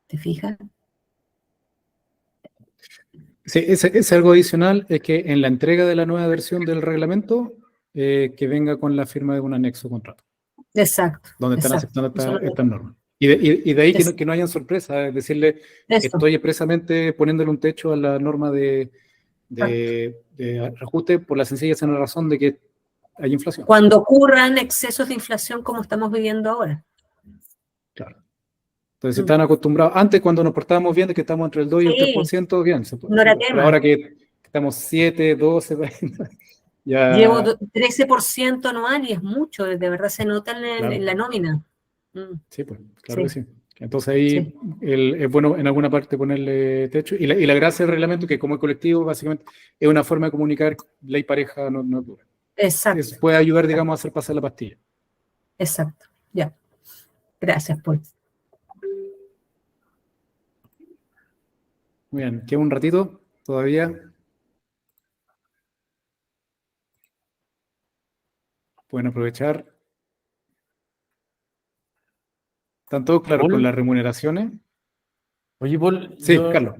¿Te fijas? Sí, es algo adicional, es que en la entrega de la nueva versión del reglamento, que venga con la firma de un anexo contrato, Exacto. donde están exacto. aceptando estas normas. Y de ahí que no hayan sorpresas, es decirle, Eso. estoy expresamente poniéndole un techo a la norma de reajuste por la sencilla razón de que hay inflación. Cuando ocurran excesos de inflación como estamos viviendo ahora. Claro. Entonces, si están acostumbrados, antes cuando nos portábamos bien, de que estamos entre el 2 y el Sí, 3%, bien. no era Pero tema. ahora que estamos 7, 12, ya... Llevo 13% anual y es mucho, de verdad se nota Claro. en la nómina. Sí, pues, claro que Sí. sí. Entonces ahí Sí. es bueno en alguna parte ponerle techo. Y la gracia del reglamento, que como es colectivo, básicamente es una forma de comunicar ley pareja, no dura. Exacto. Eso puede ayudar, digamos, a hacer pasar la pastilla. Exacto. Ya. Gracias, Paul. Muy bien, queda un ratito todavía. Pueden aprovechar. ¿Están todos claros Paul. con las remuneraciones? Oye, Paul, Sí, yo Carlos.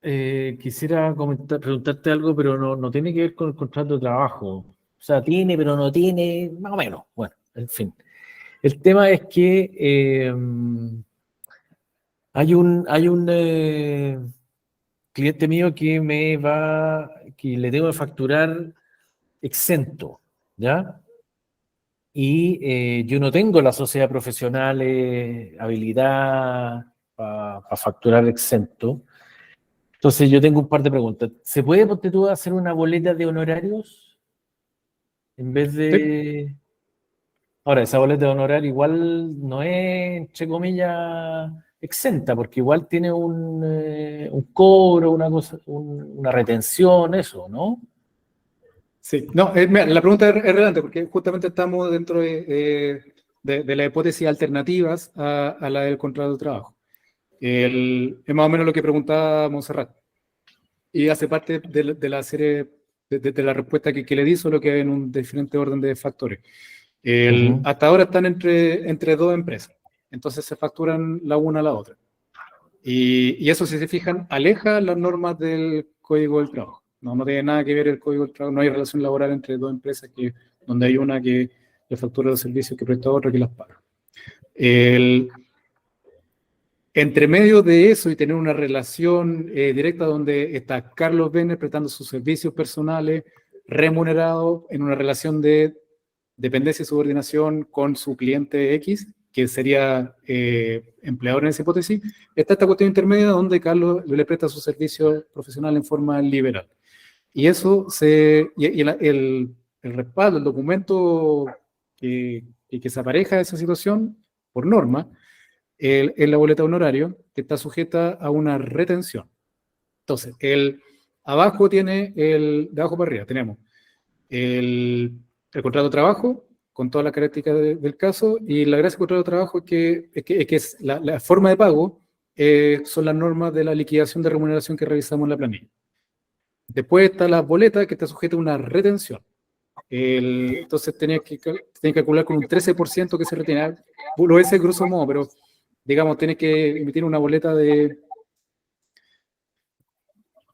quisiera preguntarte algo, pero no tiene que ver con el contrato de trabajo. O sea, tiene, pero no tiene, más o menos. Bueno, en fin. El tema es que hay un cliente mío que que le tengo que facturar exento, ¿ya? Y yo no tengo la sociedad profesional habilidad para facturar exento. Entonces yo tengo un par de preguntas. ¿Se puede, ponte tú, hacer una boleta de honorarios en vez de... Sí. Ahora, esa boleta de honorario igual no es, entre comillas, exenta, porque igual tiene un cobro, una cosa, una retención, eso, ¿no? Sí, no, mira, la pregunta es relevante porque justamente estamos dentro de las hipótesis alternativas a la del contrato de trabajo. Es más o menos lo que preguntaba Montserrat. Y hace parte de la serie, de la respuesta que le di, solo que en un diferente orden de factores. Ujú. Hasta ahora están entre dos empresas, entonces se facturan la una a la otra. Y eso, si se fijan, aleja las normas del Código del Trabajo. No tiene nada que ver el Código del Trabajo, no hay relación laboral entre dos empresas donde hay una que le factura los servicios que presta a otra que las paga. Entre medio de eso y tener una relación directa donde está Carlos Benner prestando sus servicios personales remunerados en una relación de dependencia y subordinación con su cliente X, que sería empleador en esa hipótesis, está esta cuestión intermedia donde Carlos le presta su servicio profesional en forma liberal. Y eso el respaldo, el documento que se apareja de esa situación, por norma, es la boleta de honorario, que está sujeta a una retención. Entonces, abajo tiene de abajo para arriba, tenemos el contrato de trabajo, con todas las características del caso, y la gracia del contrato de trabajo es que la forma de pago son las normas de la liquidación de remuneración que revisamos en la planilla. Después está la boleta que está sujeta a una retención. Entonces tenía que calcular con un 13% que se retiene. Lo es el grosso modo, pero digamos, tienes que emitir una boleta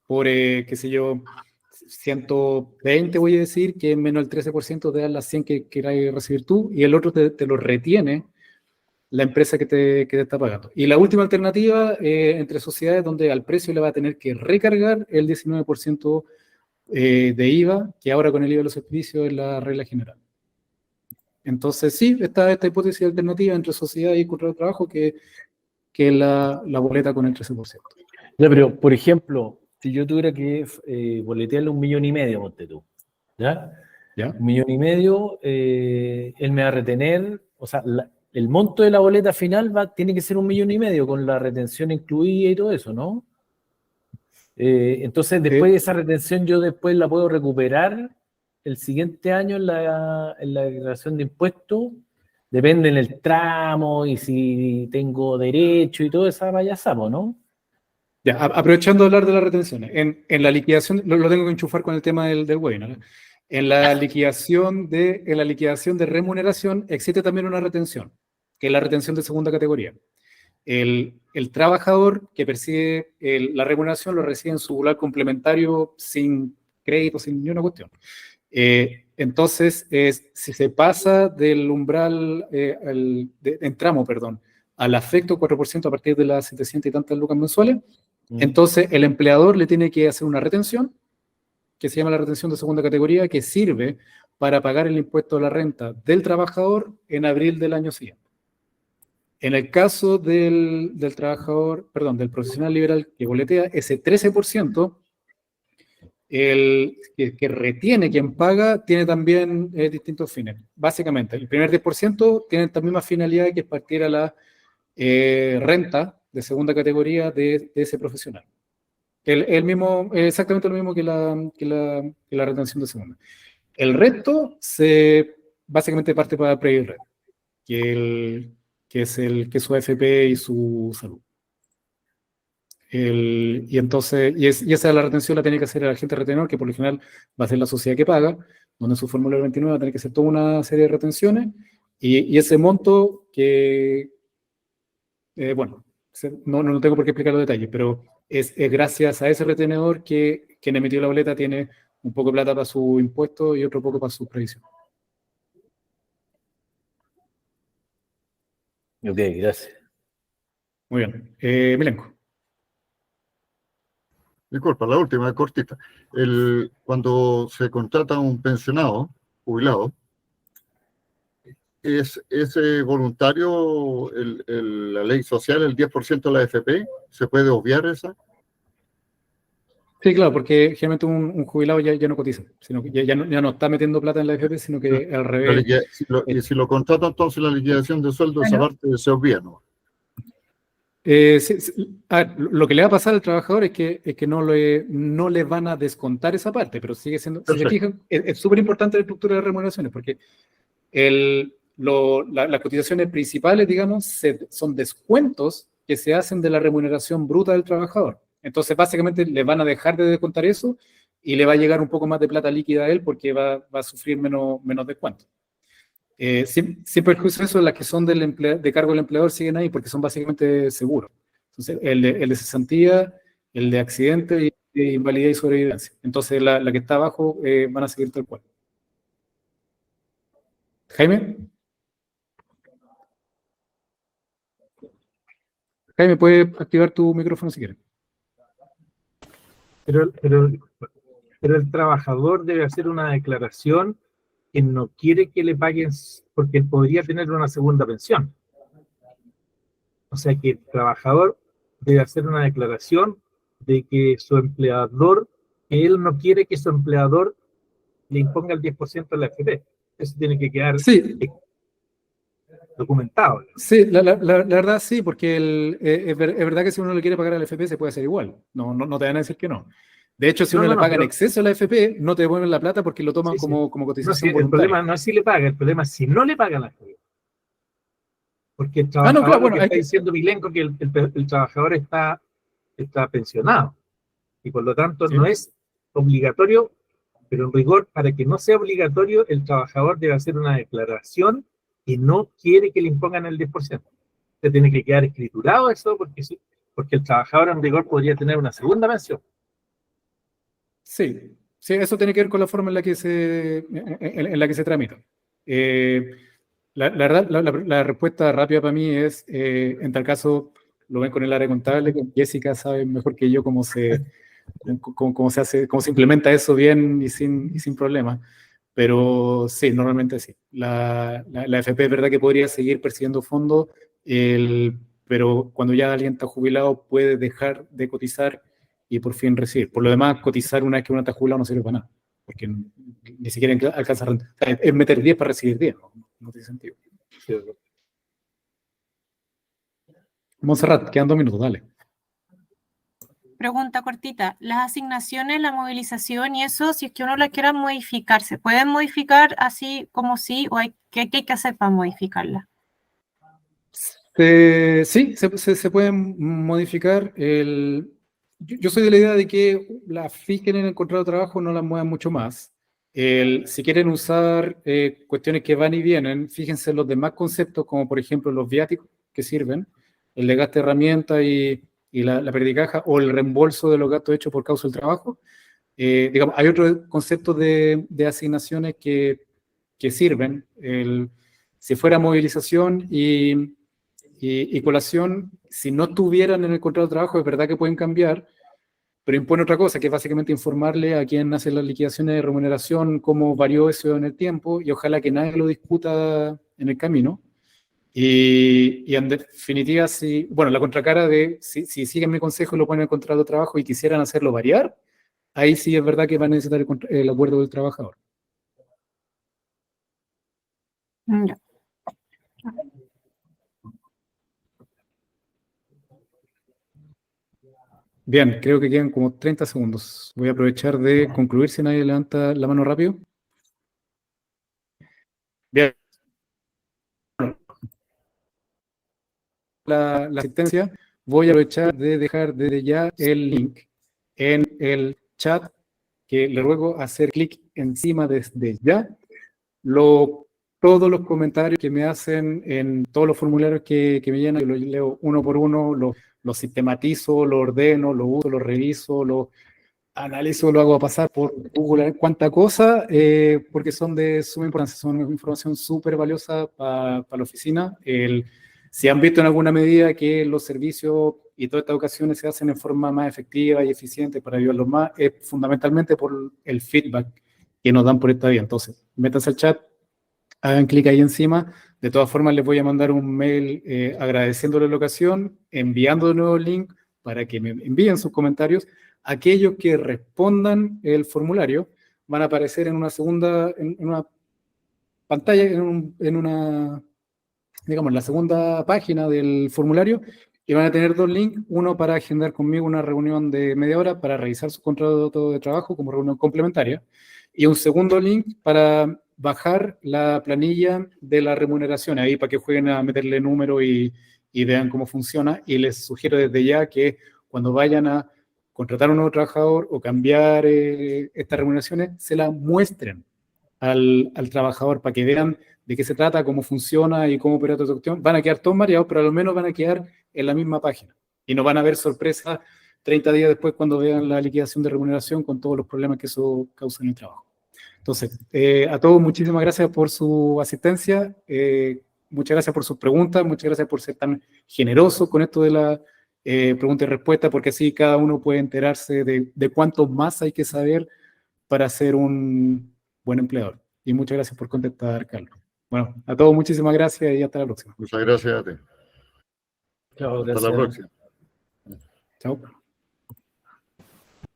por, qué sé yo, 120, voy a decir, que es menos el 13% de las 100 que queráis recibir tú, y el otro te lo retiene la empresa que te está pagando. Y la última alternativa, entre sociedades, donde al precio le va a tener que recargar el 19% de IVA, que ahora con el IVA de los servicios es la regla general. Entonces, sí, está esta hipótesis alternativa entre sociedad y contrato de trabajo, que es la boleta con el 13%. Ya, pero, por ejemplo, si yo tuviera que boletearle 1,5 millones, ponte tú, ¿ya? ¿Ya? 1,5 millones, él me va a retener, o sea, el monto de la boleta final tiene que ser 1,5 millones, con la retención incluida y todo eso, ¿no? Entonces, después de esa retención, yo después la puedo recuperar el siguiente año en la declaración de impuestos. Depende en el tramo y si tengo derecho y todo esa payasada, ¿no? Ya, aprovechando de hablar de las retenciones, en la liquidación, lo tengo que enchufar con el tema del webinar, ¿eh? En la liquidación de remuneración existe también una retención, que es la retención de segunda categoría. El trabajador que percibe la remuneración lo recibe en su regular complementario sin crédito, sin ni una cuestión. Entonces, si se pasa del umbral, en tramo, perdón, al afecto 4% a partir de las 700 y tantas lucas mensuales, entonces el empleador le tiene que hacer una retención, que se llama la retención de segunda categoría, que sirve para pagar el impuesto a la renta del trabajador en abril del año siguiente. En el caso del profesional liberal que boletea, ese 13%, que retiene quien paga, tiene también distintos fines. Básicamente, el primer 10% tiene esta misma finalidad, que es partir a la renta de segunda categoría de ese profesional. Exactamente lo mismo que la retención de segunda. El resto básicamente parte para Previred, que es su AFP y su salud. Y esa es la retención, la tiene que hacer el agente retenedor, que por lo general va a ser la sociedad que paga, donde en su formulario 29 va a tener que hacer toda una serie de retenciones, y ese monto que, bueno, no tengo por qué explicar los detalles, pero es gracias a ese retenedor que quien emitió la boleta tiene un poco de plata para su impuesto y otro poco para su previsión. Ok, gracias. Muy bien. Milenko. Disculpa, la última, es cortita. Cuando se contrata a un pensionado, jubilado, ¿es voluntario la ley social, el 10% de la AFP? ¿Se puede obviar esa? Sí, claro, porque generalmente un jubilado ya no cotiza, sino que ya no está metiendo plata en la AFP, sino que al revés. Y si lo contrata, entonces la liquidación de sueldo, esa parte se obvia, ¿no? Lo que le va a pasar al trabajador es que no le van a descontar esa parte, pero sigue siendo, si se fijan, es súper importante la estructura de remuneraciones, porque las cotizaciones principales, digamos, son descuentos que se hacen de la remuneración bruta del trabajador. Entonces, básicamente, le van a dejar de descontar eso y le va a llegar un poco más de plata líquida a él, porque va a sufrir menos descuento. Sin perjuicio de eso, las que son de cargo del empleador siguen ahí porque son básicamente seguros. Entonces, el de cesantía, el de accidente y de invalidez y sobrevivencia. Entonces, la que está abajo van a seguir tal cual. Jaime. Jaime, puedes activar tu micrófono si quieres. Pero el trabajador debe hacer una declaración que no quiere que le paguen porque él podría tener una segunda pensión. O sea que el trabajador debe hacer una declaración de que su empleador, que él no quiere que su empleador le imponga el 10% de la AFP. Eso tiene que quedar Sí, documentado. sí, la verdad sí, porque es verdad que si uno le quiere pagar al FP se puede hacer igual. No te van a decir que no. De hecho, si uno le paga en exceso a la FP, no te devuelven la plata porque lo toman como cotización voluntaria. El problema no es si le paga, el problema es si no le pagan la AFP. Porque el trabajador, claro, bueno, lo que está diciendo Milenko, que el trabajador está pensionado. Y por lo tanto no es obligatorio, pero en rigor, para que no sea obligatorio, el trabajador debe hacer una declaración que no quiere que le impongan el 10%. Se tiene que quedar escriturado eso, porque el trabajador en rigor podría tener una segunda pensión. Sí, eso tiene que ver con la forma en la que se tramita. La verdad, la respuesta rápida para mí es, en tal caso, lo ven con el área contable, que Jessica sabe mejor que yo cómo se hace, cómo se implementa eso bien y sin problemas. Pero sí, normalmente sí. La AFP es verdad que podría seguir percibiendo fondos, pero cuando ya alguien está jubilado puede dejar de cotizar y por fin recibir. Por lo demás, cotizar una vez que uno está jubilado no sirve para nada, porque ni siquiera alcanza renta. O sea, es meter 10 para recibir 10, no tiene sentido. Sí. Montserrat, quedan 2 minutos, dale. Pregunta cortita. Las asignaciones, la movilización y eso, si es que uno las quiera modificar, ¿se pueden modificar así como sí o qué hay que hacer para modificarlas? Sí, se pueden modificar. Yo soy de la idea de que las fijen en el contrato de trabajo, no las muevan mucho más. Si quieren usar cuestiones que van y vienen, fíjense en los demás conceptos, como por ejemplo los viáticos que sirven, el de gasto de herramientas y la perdicaja, o el reembolso de los gastos hechos por causa del trabajo. Digamos, hay otros conceptos de asignaciones que sirven. Si fuera movilización y colación, si no estuvieran en el contrato de trabajo, es verdad que pueden cambiar, pero impone otra cosa, que es básicamente informarle a quien hace las liquidaciones de remuneración cómo varió eso en el tiempo, y ojalá que nadie lo discuta en el camino. Y en definitiva, la contracara de si siguen mi consejo y lo ponen en el contrato de trabajo y quisieran hacerlo variar, ahí sí es verdad que van a necesitar el acuerdo del trabajador. Ya. Bien, creo que quedan como 30 segundos. Voy a aprovechar de concluir si nadie levanta la mano rápido. Bien. La asistencia, voy a aprovechar de dejar desde ya el link en el chat, que le ruego hacer clic encima desde ya. Todos los comentarios que me hacen en todos los formularios que me llenan, yo los leo uno por uno, los sistematizo, los ordeno, los uso, los reviso, los analizo, lo hago pasar por Google, cuánta cosa, porque son de suma importancia, son información súper valiosa para la oficina. Si han visto en alguna medida que los servicios y todas estas ocasiones se hacen en forma más efectiva y eficiente para ayudarlos más, es fundamentalmente por el feedback que nos dan por esta vía. Entonces, métanse al chat, hagan clic ahí encima. De todas formas, les voy a mandar un mail agradeciéndole la ocasión, enviando de nuevo el link para que me envíen sus comentarios. Aquellos que respondan el formulario van a aparecer en una segunda, en una pantalla, digamos, en la segunda página del formulario, y van a tener 2 links, uno para agendar conmigo una reunión de media hora para revisar su contrato de trabajo como reunión complementaria, y un segundo link para bajar la planilla de la remuneración, ahí para que jueguen a meterle número y vean cómo funciona. Y les sugiero desde ya que cuando vayan a contratar a un nuevo trabajador o cambiar estas remuneraciones, se la muestren al trabajador para que vean de qué se trata, cómo funciona y cómo opera toda esta cuestión, van a quedar todos mareados, pero al menos van a quedar en la misma página. Y no van a haber sorpresas 30 días después cuando vean la liquidación de remuneración con todos los problemas que eso causa en el trabajo. Entonces, a todos muchísimas gracias por su asistencia, muchas gracias por sus preguntas, muchas gracias por ser tan generosos con esto de la pregunta y respuesta, porque así cada uno puede enterarse de cuánto más hay que saber para ser un buen empleador. Y muchas gracias por contestar, Carlos. Bueno, a todos muchísimas gracias y hasta la próxima. Muchas gracias a ti. Chao, Hasta la gracias. próxima. Chao.